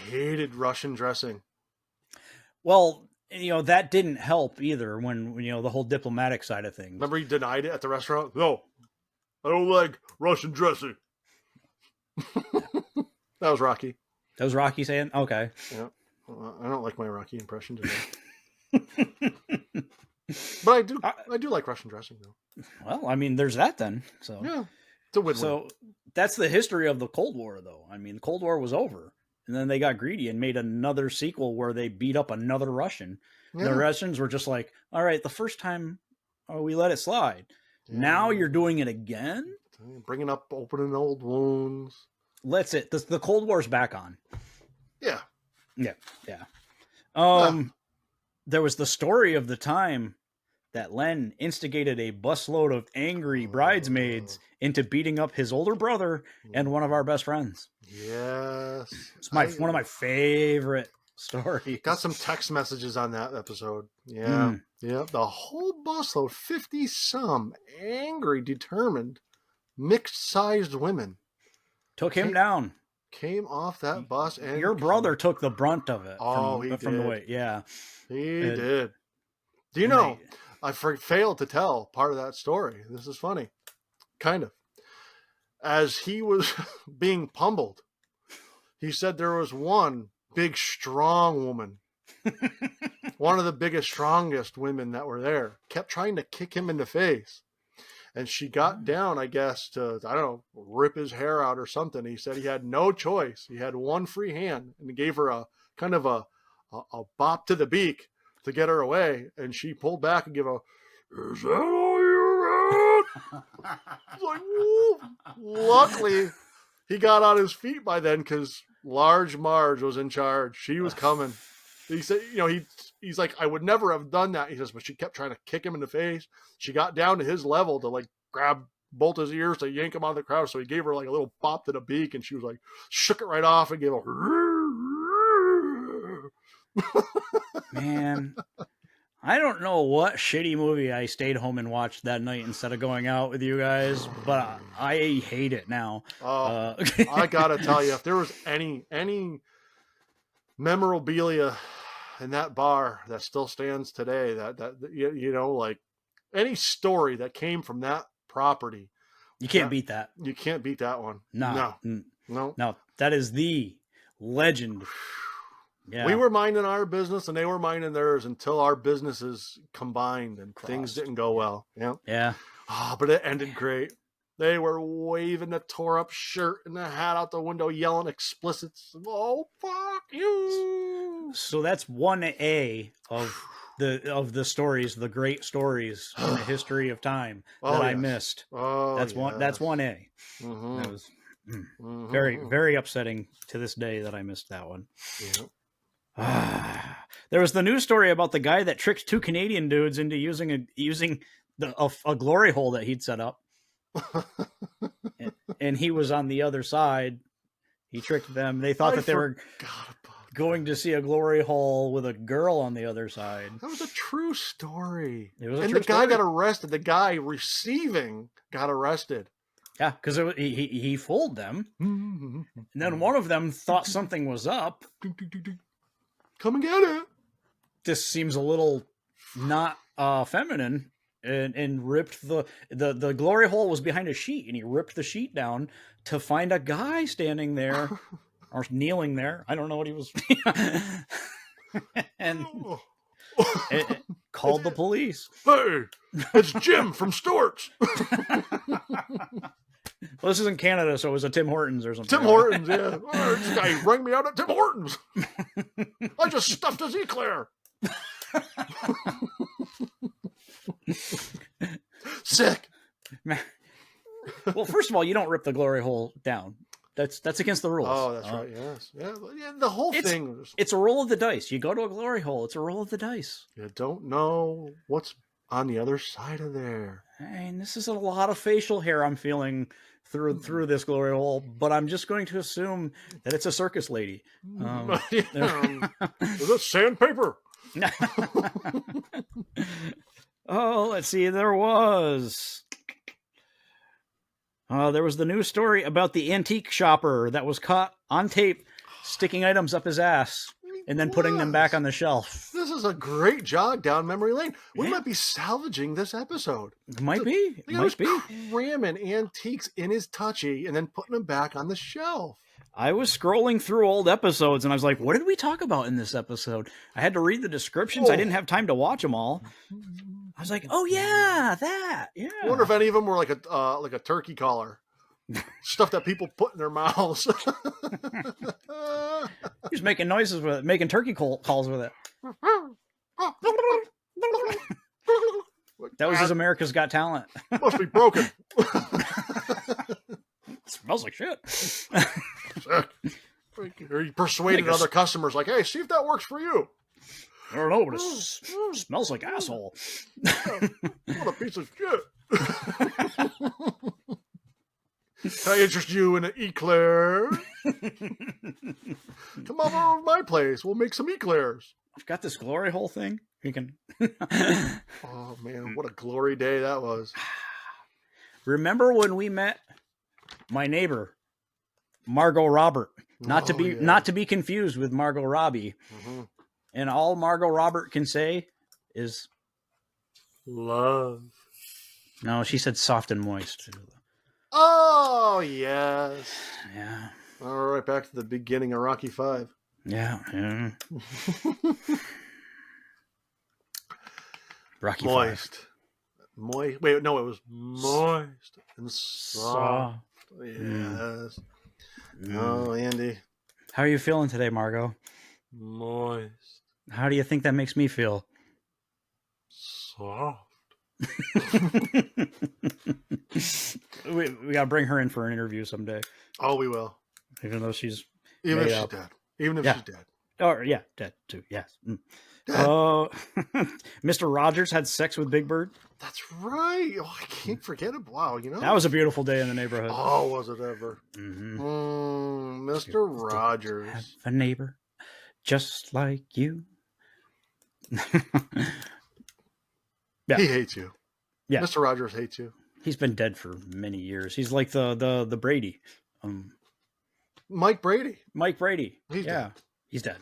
Speaker 2: hated Russian dressing.
Speaker 3: Well, that didn't help either when the whole diplomatic side of things.
Speaker 2: Remember, he denied it at the restaurant. No, I don't like Russian dressing. That was Rocky.
Speaker 3: That was Rocky saying, "Okay."
Speaker 2: Yeah, well, I don't like my Rocky impression today. But I do like Russian dressing though.
Speaker 3: Well, I mean, there's that then. So
Speaker 2: yeah, it's a win-win.
Speaker 3: So that's the history of the Cold War, though. I mean, the Cold War was over. And then they got greedy and made another sequel where they beat up another Russian. Yeah. The Russians were just like, all right, the first time we let it slide. Yeah. Now you're doing it again?
Speaker 2: Bringing up opening old wounds.
Speaker 3: Let's it. The Cold War's back on.
Speaker 2: Yeah.
Speaker 3: There was the story of the time that Len instigated a busload of angry bridesmaids into beating up his older brother and one of our best friends.
Speaker 2: Yes.
Speaker 3: It's one of my favorite stories.
Speaker 2: Got some text messages on that episode. Yeah. Yeah. The whole busload, 50-some angry, determined, mixed-sized women.
Speaker 3: Took him down.
Speaker 2: Came off that bus. And
Speaker 3: your brother took the brunt of it.
Speaker 2: He did.
Speaker 3: From the way. Yeah.
Speaker 2: He did. Do you know... I failed to tell part of that story. This is funny. Kind of. As he was being pummeled, he said there was one big, strong woman, one of the biggest, strongest women that were there, kept trying to kick him in the face. And she got down, I guess, to, I don't know, rip his hair out or something. He said he had no choice. He had one free hand, and he gave her a kind of a bop to the beak to get her away, and she pulled back and gave "Is that all you got?" It's like, whoa. Luckily, he got on his feet by then because Large Marge was in charge. She was coming. He said, he's like, I would never have done that. He says, but she kept trying to kick him in the face. She got down to his level to like grab both his ears to yank him out of the crowd. So he gave her like a little bop to the beak, and she was like, shook it right off and gave a
Speaker 3: Man, I don't know what shitty movie I stayed home and watched that night instead of going out with you guys, but I hate it now.
Speaker 2: I gotta tell you, if there was any memorabilia in that bar that still stands today, that like any story that came from that property,
Speaker 3: you can't beat that.
Speaker 2: You can't beat that one.
Speaker 3: No. That is the legend. Yeah.
Speaker 2: We were minding our business and they were minding theirs until our businesses combined and things didn't go well.
Speaker 3: Yeah.
Speaker 2: But it ended great. They were waving the tore up shirt and the hat out the window, yelling explicits. Oh, fuck you.
Speaker 3: So that's 1A of the stories, the great stories in the history of time that I missed. That's 1A. Mm-hmm. That was very, very upsetting to this day that I missed that one.
Speaker 2: Yeah.
Speaker 3: There was the news story about the guy that tricked two Canadian dudes into using a glory hole that he'd set up, and he was on the other side. He tricked them. They thought that they were going to see a glory hole with a girl on the other side.
Speaker 2: That was a true story.
Speaker 3: The
Speaker 2: guy got arrested. The guy receiving got arrested.
Speaker 3: Yeah, because he fooled them, and then one of them thought something was up.
Speaker 2: Come and get it.
Speaker 3: This seems a little not feminine, and ripped the glory hole was behind a sheet, and he ripped the sheet down to find a guy standing there or kneeling there. I don't know what he was, and it called the police.
Speaker 2: Hey, it's Jim from Stewart's.
Speaker 3: Well, this isn't Canada, so it was a Tim Hortons or something.
Speaker 2: Tim Hortons, yeah. Oh, this guy rang me out at Tim Hortons. I just stuffed his eclair. Sick.
Speaker 3: Well, first of all, you don't rip the glory hole down. That's against the rules.
Speaker 2: Oh, that's right. Yes. Yeah. The whole thing.
Speaker 3: It's a roll of the dice. You go to a glory hole. It's a roll of the dice.
Speaker 2: You don't know what's on the other side of there.
Speaker 3: And this is a lot of facial hair I'm feeling through this glory hole, but I'm just going to assume that it's a circus lady.
Speaker 2: Is it sandpaper?
Speaker 3: Oh, let's see. There was the news story about the antique shopper that was caught on tape sticking items up his ass and then putting them back on the shelf.
Speaker 2: This is a great jog down memory lane. We might be salvaging this episode.
Speaker 3: Might be.
Speaker 2: Cramming antiques in his touchy and then putting them back on the shelf.
Speaker 3: I was scrolling through old episodes and I was like, what did we talk about in this episode? I had to read the descriptions. I didn't have time to watch them all. I was like, oh yeah, that. Yeah.
Speaker 2: I wonder if any of them were like a turkey collar. Stuff that people put in their mouths.
Speaker 3: He's making noises with it, making turkey calls with it. That was his America's Got Talent.
Speaker 2: Must be broken.
Speaker 3: It smells like shit.
Speaker 2: Or you persuaded other customers like, hey, see if that works for you.
Speaker 3: I don't know, but it smells like asshole.
Speaker 2: What a piece of shit. Can I interest you in an eclair? Come over to my place. We'll make some eclairs.
Speaker 3: I've got this glory hole thing. You can.
Speaker 2: Oh man, what a glory day that was!
Speaker 3: Remember when we met my neighbor, Margot Robert? Not to be confused with Margot Robbie. Mm-hmm. And all Margot Robert can say is
Speaker 2: love.
Speaker 3: No, she said soft and moist.
Speaker 2: Oh yes.
Speaker 3: Yeah.
Speaker 2: All right, back to the beginning of Rocky V.
Speaker 3: Yeah. Rocky
Speaker 2: moist. Moist. Wait, no, it was moist and soft. Yes. Oh, Andy.
Speaker 3: How are you feeling today, Margot?
Speaker 2: Moist.
Speaker 3: How do you think that makes me feel?
Speaker 2: Soft.
Speaker 3: we gotta bring her in for an interview someday.
Speaker 2: Oh, we will.
Speaker 3: Even though she's
Speaker 2: even if she's dead. Even if she's dead.
Speaker 3: Oh yeah, dead too. Yes. Oh, Mr. Rogers had sex with Big Bird.
Speaker 2: That's right. Oh, I can't forget it. Wow,
Speaker 3: that was a beautiful day in the neighborhood.
Speaker 2: Oh, was it ever? Mm-hmm. Mr. Rogers,
Speaker 3: have a neighbor just like you.
Speaker 2: Yeah. He hates you.
Speaker 3: Yeah,
Speaker 2: Mr. Rogers hates you.
Speaker 3: He's been dead for many years. He's like the Brady.
Speaker 2: Mike Brady.
Speaker 3: Mike Brady.
Speaker 2: He's dead.
Speaker 3: He's dead.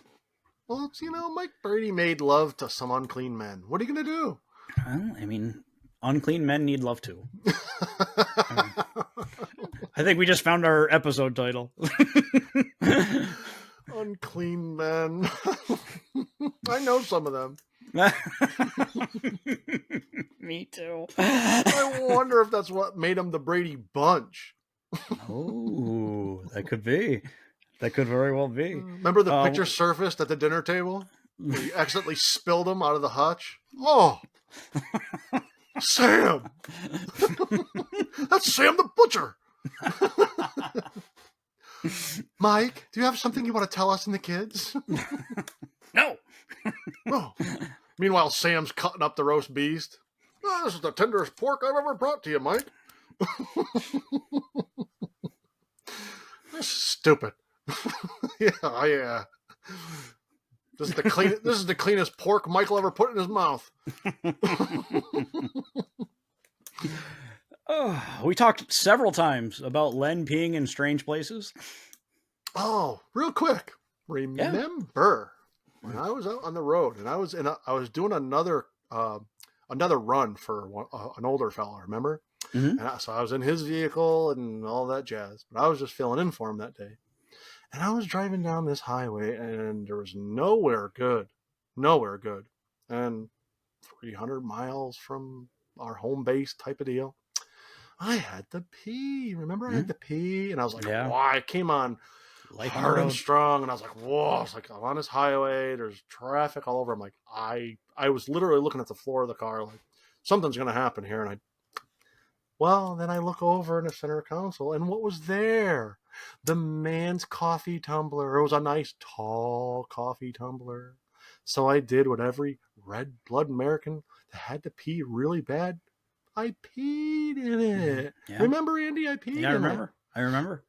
Speaker 2: Well, it's, Mike Brady made love to some unclean men. What are you going to do?
Speaker 3: Well, I mean, unclean men need love too. I think we just found our episode title.
Speaker 2: Unclean men. I know some of them.
Speaker 3: Me too.
Speaker 2: I wonder if that's what made him the Brady Bunch.
Speaker 3: Oh, that could be. That could very well be.
Speaker 2: Remember the picture surfaced at the dinner table? Where you accidentally spilled them out of the hutch? Oh! Sam! That's Sam the Butcher! Mike, do you have something you want to tell us and the kids?
Speaker 3: No!
Speaker 2: Oh. Meanwhile, Sam's cutting up the roast beast. Oh, this is the tenderest pork I've ever brought to you, Mike. This is stupid. Yeah. This is the cleanest pork Michael ever put in his mouth.
Speaker 3: We talked several times about Len peeing in strange places.
Speaker 2: Oh, real quick. Remember when I was out on the road and I was doing another run for an older fella, remember? Mm-hmm. And so I was in his vehicle and all that jazz, but I was just filling in for him that day. And I was driving down this highway and there was nowhere good. And 300 miles from our home base type of deal. I had to pee. Remember, I had to pee, and I was like, "Why?" I came on hard and strong, and I was like, "Whoa!" It's like I'm on this highway. There's traffic all over. I'm like, I was literally looking at the floor of the car, like something's gonna happen here. And then I look over in the center console, and what was there? The man's coffee tumbler. It was a nice tall coffee tumbler. So I did what every red blood American that had to pee really bad. I peed in it. Yeah. Remember, Andy? I peed in it.
Speaker 3: I remember.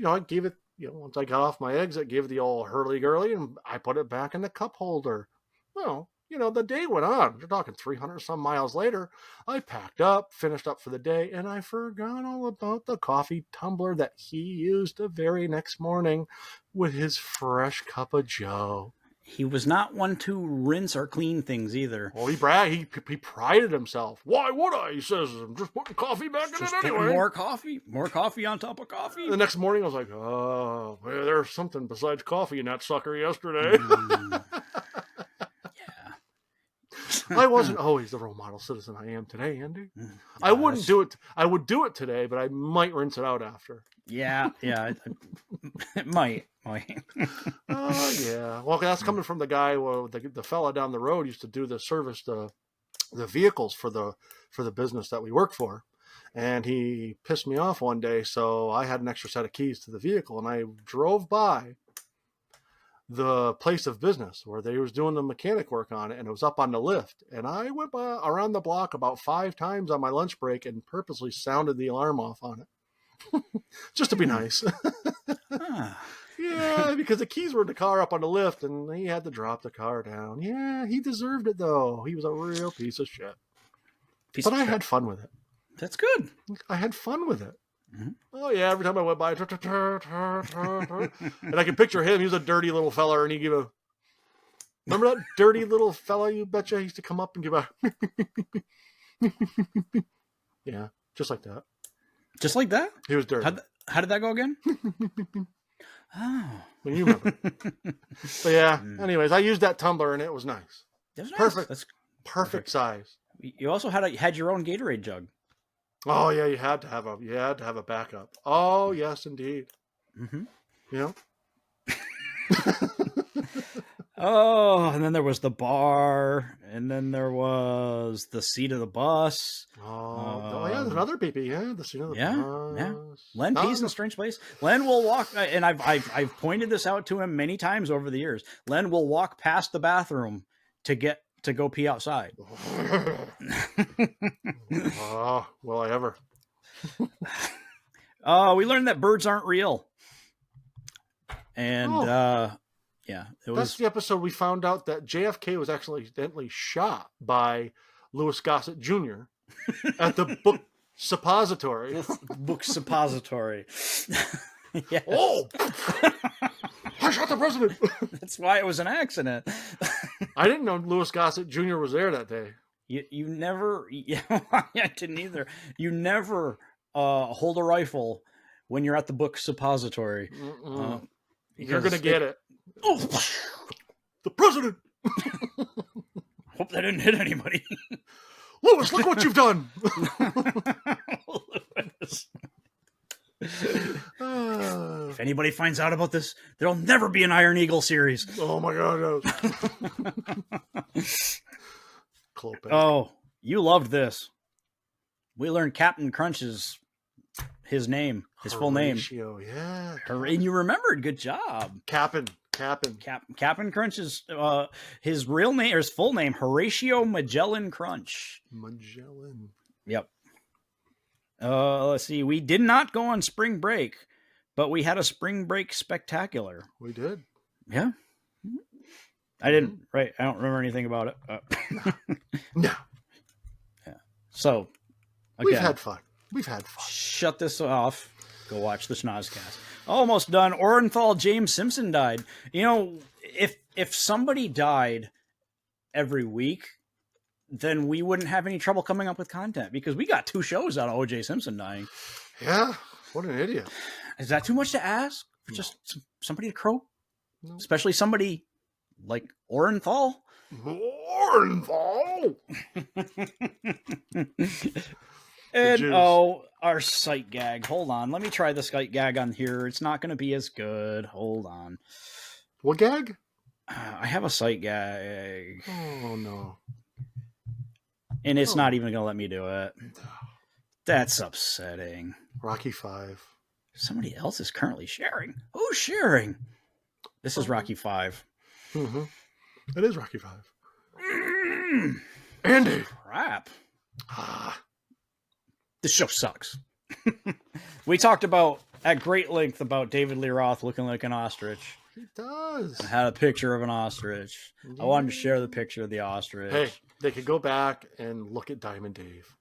Speaker 2: I gave it, once I got off my exit, gave it the old hurly-gurly, and I put it back in the cup holder. Well, the day went on. You're talking 300 some miles later. I packed up, finished up for the day, and I forgot all about the coffee tumbler that he used the very next morning with his fresh cup of joe.
Speaker 3: He was not one to rinse or clean things either.
Speaker 2: Well, he prided himself. Why would I? He says, I'm just putting coffee back in it anyway.
Speaker 3: More coffee on top of coffee.
Speaker 2: The next morning, I was like, oh, well, there's something besides coffee in that sucker yesterday.
Speaker 3: Yeah.
Speaker 2: I wasn't always the role model citizen I am today, Andy. I wouldn't do it. I would do it today, but I might rinse it out after.
Speaker 3: Yeah. It might.
Speaker 2: Oh, yeah. Well, that's coming from the guy, the fella down the road used to do the service, the vehicles for the business that we work for. And he pissed me off one day, so I had an extra set of keys to the vehicle, and I drove by the place of business where they was doing the mechanic work on it, and it was up on the lift. And I went around the block about 5 times on my lunch break and purposely sounded the alarm off on it. Just to be nice. Yeah, because the keys were in the car up on the lift, and he had to drop the car down. Yeah, he deserved it, though. He was a real piece of shit. But I had fun with it.
Speaker 3: That's good.
Speaker 2: I had fun with it. Mm-hmm. Oh, yeah, every time I went by, and I can picture him. He was a dirty little fella, and he gave a... Remember that dirty little fella, you betcha? He used to come up and give a... Yeah, just like that.
Speaker 3: Just like that?
Speaker 2: He was dirty.
Speaker 3: How did that go again?
Speaker 2: Oh. Well, you remember. But yeah, anyways, I used that tumbler, and it was nice.
Speaker 3: That was nice.
Speaker 2: Perfect. That's perfect size.
Speaker 3: You also had your own Gatorade jug.
Speaker 2: Oh yeah, you had to have a backup. Oh yes, indeed.
Speaker 3: Mm-hmm.
Speaker 2: Yeah.
Speaker 3: Oh, and then there was the bar, and then there was the seat of the bus.
Speaker 2: Oh yeah, there's another peepee. Yeah, the seat of the bus.
Speaker 3: Yeah. Len pees in a strange place. Len will walk, and I've pointed this out to him many times over the years. Len will walk past the bathroom to go pee outside.
Speaker 2: Oh, will I ever?
Speaker 3: We learned that birds aren't real. And yeah,
Speaker 2: that's the episode we found out that JFK was actually accidentally shot by Louis Gossett Jr. at the book suppository.
Speaker 3: Book suppository. Yes.
Speaker 2: Oh! I shot the president.
Speaker 3: That's why it was an accident.
Speaker 2: I didn't know Louis Gossett Jr. was there that day.
Speaker 3: You never. Yeah, I didn't either. You never hold a rifle when you're at the book suppository.
Speaker 2: You're gonna get it. Oh, the president.
Speaker 3: Hope that didn't hit anybody.
Speaker 2: Louis, look what you've done.
Speaker 3: If anybody finds out about this, there'll never be an Iron Eagle series.
Speaker 2: Oh my god, no.
Speaker 3: Oh, you loved this. We learned Captain Crunch's his name, his full name.
Speaker 2: Yeah.
Speaker 3: And you remembered. Good job.
Speaker 2: Captain
Speaker 3: Crunch is his real name or his full name, Horatio Magellan Crunch.
Speaker 2: Magellan.
Speaker 3: Yep. Let's see. We did not go on spring break, but we had a spring break spectacular.
Speaker 2: We did.
Speaker 3: Yeah. I didn't. Right. I don't remember anything about it.
Speaker 2: No.
Speaker 3: Yeah. So, again,
Speaker 2: we've had fun.
Speaker 3: Shut this off. Go watch the Schnozcast. Almost done. Orenthal James Simpson died. You know, if somebody died every week, then we wouldn't have any trouble coming up with content because we got 2 shows out of O.J. Simpson dying.
Speaker 2: Yeah. What an idiot.
Speaker 3: Is that too much to ask for just somebody to croak? No. Especially somebody like Orenthal?
Speaker 2: Orenthal!
Speaker 3: And our sight gag. Hold on. Let me try the sight gag on here. It's not going to be as good. Hold on.
Speaker 2: What gag?
Speaker 3: I have a sight gag.
Speaker 2: Oh, no.
Speaker 3: And it's not even going to let me do it. That's upsetting.
Speaker 2: Rocky 5.
Speaker 3: Somebody else is currently sharing. Who's sharing? This is Rocky 5.
Speaker 2: Mm-hmm. It is Rocky 5. Andy.
Speaker 3: Crap. This show sucks. We talked at great length about David Lee Roth looking like an ostrich.
Speaker 2: He does.
Speaker 3: I had a picture of an ostrich. Yeah. I wanted to share the picture of the ostrich.
Speaker 2: Hey, they could go back and look at Diamond Dave.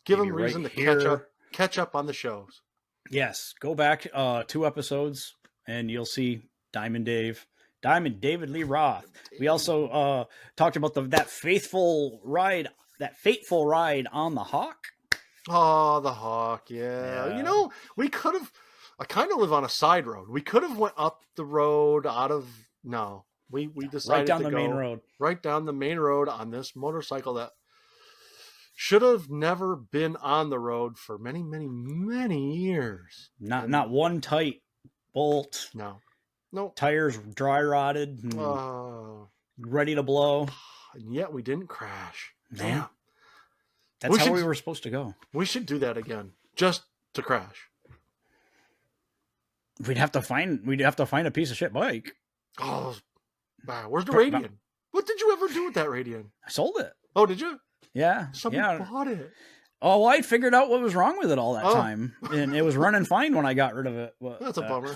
Speaker 2: Give them reason to catch up on the shows.
Speaker 3: Yes, go back 2 episodes and you'll see Diamond David Lee Roth. We also talked about that fateful ride on the Hawk.
Speaker 2: Oh, the Hawk, yeah. You know, we could have. I kind of live on a side road. We could have went up the road We decided
Speaker 3: right down
Speaker 2: to
Speaker 3: the
Speaker 2: go
Speaker 3: main road.
Speaker 2: right down the main road on this motorcycle that should have never been on the road for many, many, many years.
Speaker 3: Not one tight bolt.
Speaker 2: No.
Speaker 3: Tires dry rotted. Ready to blow.
Speaker 2: And yet we didn't crash.
Speaker 3: Man. That's how we were supposed to go. We
Speaker 2: should do that again, just to crash.
Speaker 3: We'd have to find a piece of shit bike.
Speaker 2: Oh, wow. Where's the Radian? What did you ever do with that Radian?
Speaker 3: I sold it.
Speaker 2: Oh, did you?
Speaker 3: Yeah.
Speaker 2: Somebody bought it.
Speaker 3: Oh, well, I figured out what was wrong with it all that time, and it was running fine when I got rid of it. But,
Speaker 2: that's a bummer.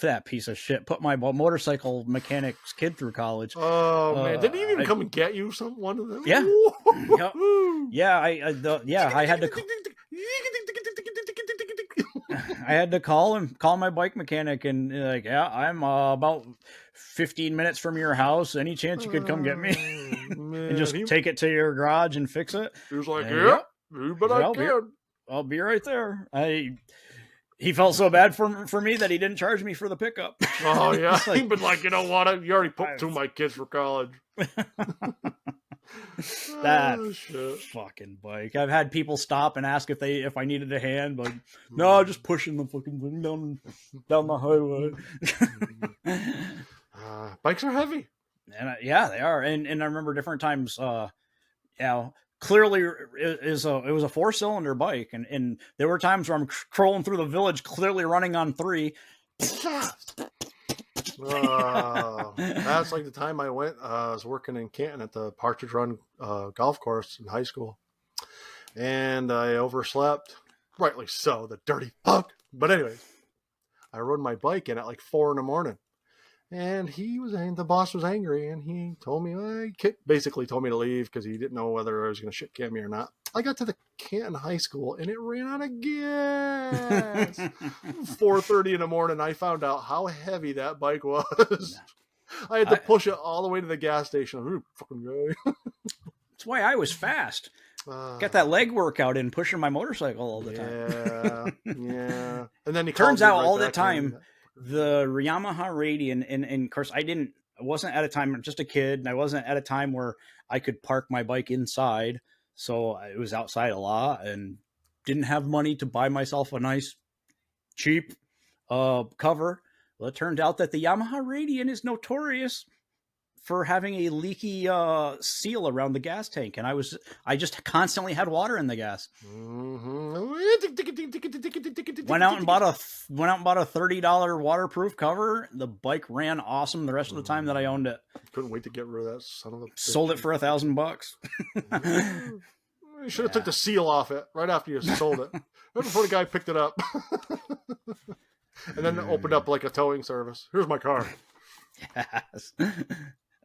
Speaker 3: That piece of shit put my motorcycle mechanic's kid through college.
Speaker 2: Oh man, did he even come and get you? One of them?
Speaker 3: Yeah, yeah. I had to. I had to call my bike mechanic, and like, yeah, I'm about 15 minutes from your house. Any chance you could come get me and just take it to your garage and fix it?
Speaker 2: He was like, yeah, but I can.
Speaker 3: I'll be right there. He felt so bad for me that he didn't charge me for the pickup.
Speaker 2: Oh yeah, like, he'd been like, you know what? You already put 2 of my kids for college.
Speaker 3: That fucking bike. I've had people stop and ask if I needed a hand, but no, just pushing the fucking thing down the highway.
Speaker 2: Bikes are heavy.
Speaker 3: And yeah, they are. And I remember different times. Clearly it was a 4-cylinder bike, and there were times where I'm crawling through the village, clearly running on 3.
Speaker 2: That's like the time I went. I was working in Canton at the Partridge Run golf course in high school, and I overslept. Rightly so, the dirty fuck. But anyways, I rode my bike in at like 4 a.m. And the boss was angry, and he told me, basically told me to leave because he didn't know whether I was going to shit can me or not. I got to the Canton High School, and it ran out of gas. 4:30 in the morning, I found out how heavy that bike was. I had to push it all the way to the gas station. Fucking guy.
Speaker 3: That's why I was fast. Got that leg workout in pushing my motorcycle all the time.
Speaker 2: Yeah. And then he
Speaker 3: turns out all the time. The Yamaha Radian, and of course I wasn't at a time, just a kid, and I wasn't at a time where I could park my bike inside, so it was outside a lot, and didn't have money to buy myself a nice, cheap cover. Well, it turned out that the Yamaha Radian is notorious for having a leaky seal around the gas tank, and I just constantly had water in the gas. Went out and bought a $30 waterproof cover. The bike ran awesome the rest of the time that I owned it.
Speaker 2: Couldn't wait to get rid of that son of a bitch.
Speaker 3: Sold it for $1,000.
Speaker 2: You should have took the seal off it right after you sold it, right before the guy picked it up, and then opened up like a towing service. Here's my car.
Speaker 3: Yes.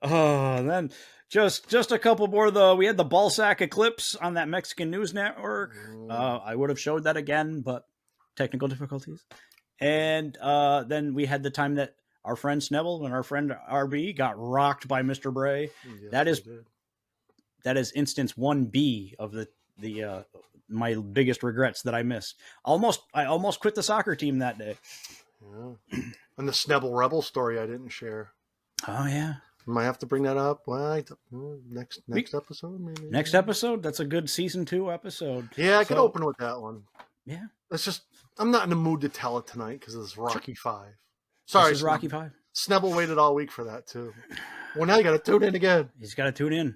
Speaker 3: Oh, and then just a couple more. We had the Ballsack eclipse on that Mexican news network. I would have showed that again, but technical difficulties. And then we had the time that our friend Snebble and our friend RB got rocked by Mr. Bray. Yes, that is instance 1B of the my biggest regrets that I missed. I almost quit the soccer team that day.
Speaker 2: Yeah. And the Snebble Rebel story I didn't share.
Speaker 3: Oh yeah.
Speaker 2: Might have to bring that up. Well, next episode, maybe.
Speaker 3: Next episode. That's a good season 2 episode.
Speaker 2: Yeah, I could open with that one.
Speaker 3: Yeah.
Speaker 2: It's just I'm not in the mood to tell it tonight because it's Rocky 5. Sorry,
Speaker 3: this is Rocky 5.
Speaker 2: Snebble waited all week for that too. Well, now you got to tune in again.
Speaker 3: He's got to tune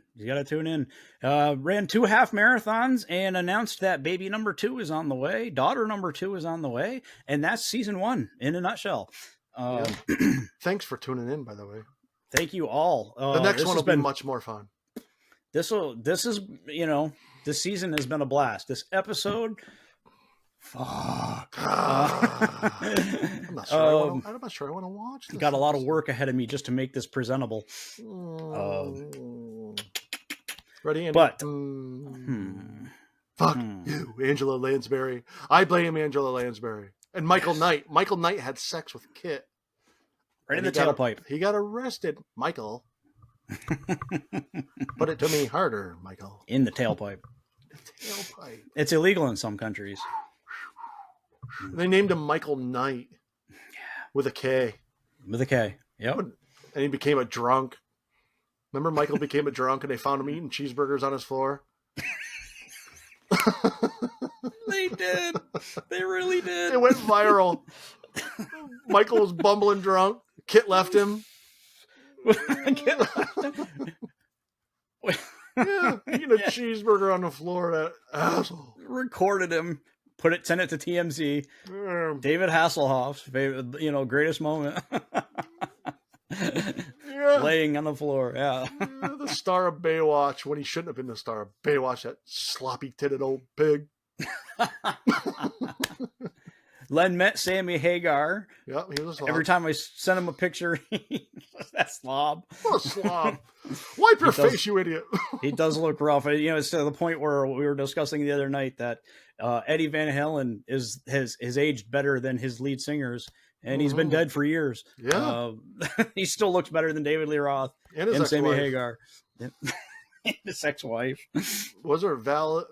Speaker 3: in. Ran 2 half marathons and announced that baby number 2 is on the way. Daughter number 2 is on the way, and that's season 1 in a nutshell.
Speaker 2: Thanks for tuning in, by the way.
Speaker 3: Thank you all.
Speaker 2: The next one will be much more fun.
Speaker 3: This season has been a blast. This episode, fuck.
Speaker 2: I'm not sure. I'm not sure I want to watch this.
Speaker 3: Got a lot of work ahead of me just to make this presentable.
Speaker 2: Ready? Andy?
Speaker 3: But
Speaker 2: fuck you, Angela Lansbury. I blame Angela Lansbury and Michael Knight. Michael Knight had sex with Kit.
Speaker 3: Right in the tailpipe.
Speaker 2: He got arrested, Michael. Put it to me harder, Michael.
Speaker 3: In the tailpipe. It's illegal in some countries.
Speaker 2: They named him Michael Knight.
Speaker 3: Yeah.
Speaker 2: With a K.
Speaker 3: With a K. Yep.
Speaker 2: and he became a drunk. Remember, Michael became a drunk, and they found him eating cheeseburgers on his floor.
Speaker 3: They did. They really did.
Speaker 2: It went viral. Michael was bumbling drunk. Kit left him.
Speaker 3: Kit left him.
Speaker 2: Yeah, eating a cheeseburger on the floor. That asshole
Speaker 3: recorded him. Sent it to TMZ. David Hasselhoff's favorite, greatest moment. Laying on the floor. Yeah.
Speaker 2: The star of Baywatch when he shouldn't have been the star of Baywatch. That sloppy-titted old pig.
Speaker 3: Len met Sammy Hagar.
Speaker 2: Yeah, he was a slob.
Speaker 3: Every time I sent him a picture, that slob.
Speaker 2: What a slob. Wipe your face, you idiot.
Speaker 3: He does look rough. It's to the point where we were discussing the other night that Eddie Van Halen has aged better than his lead singers, and he's been dead for years.
Speaker 2: Yeah.
Speaker 3: He still looks better than David Lee Roth
Speaker 2: and
Speaker 3: Sammy Hagar. His ex-wife.
Speaker 2: Was her Valerie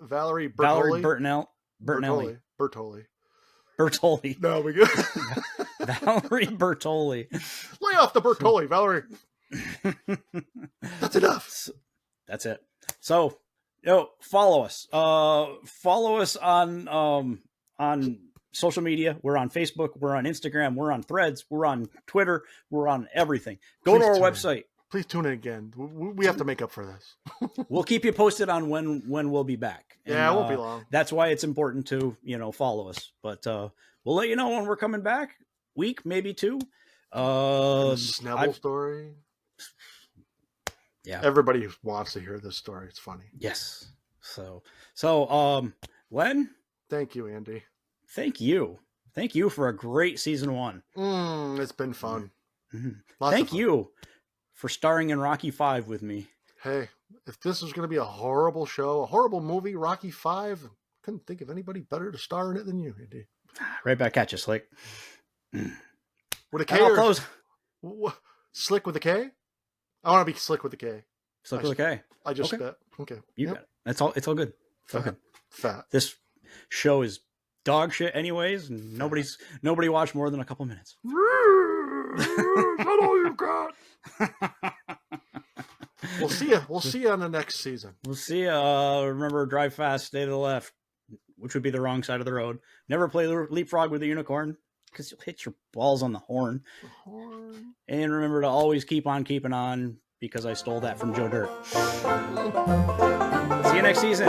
Speaker 2: Bertoli?
Speaker 3: Valerie Bertinelli. Bertoli.
Speaker 2: No, we good.
Speaker 3: Valerie Bertoli.
Speaker 2: Lay off the Bertoli, Valerie. That's enough.
Speaker 3: That's it. So, follow us. Follow us on social media. We're on Facebook. We're on Instagram. We're on Threads. We're on Twitter. We're on everything. Go to our website.
Speaker 2: Please tune in again. We have to make up for this.
Speaker 3: We'll keep you posted on when we'll be back. And,
Speaker 2: it won't be long.
Speaker 3: That's why it's important to, follow us. But we'll let you know when we're coming back. Week, maybe 2.
Speaker 2: Snell story.
Speaker 3: Yeah.
Speaker 2: Everybody wants to hear this story. It's funny.
Speaker 3: Yes. So Len?
Speaker 2: Thank you, Andy.
Speaker 3: Thank you. Thank you for a great season 1.
Speaker 2: It's been fun.
Speaker 3: Mm-hmm. Thank you for starring in Rocky 5 with me.
Speaker 2: Hey, if this was going to be a horrible show, a horrible movie, Rocky 5, couldn't think of anybody better to star in it than you, Andy.
Speaker 3: Right back at you, Slick.
Speaker 2: With a K or Slick with a K? I want to be Slick with a K.
Speaker 3: Slick with a K.
Speaker 2: I just bet. Okay.
Speaker 3: You got it. It's all good. It's all good.
Speaker 2: Fat.
Speaker 3: This show is dog shit anyways, and nobody watched more than a couple minutes.
Speaker 2: That's all you've got. We'll see you. We'll see you on the next season.
Speaker 3: We'll see you. Remember, drive fast, stay to the left, which would be the wrong side of the road. Never play leapfrog with a unicorn because you'll hit your balls on the horn. And remember to always keep on keeping on because I stole that from Joe Dirt. See you next season.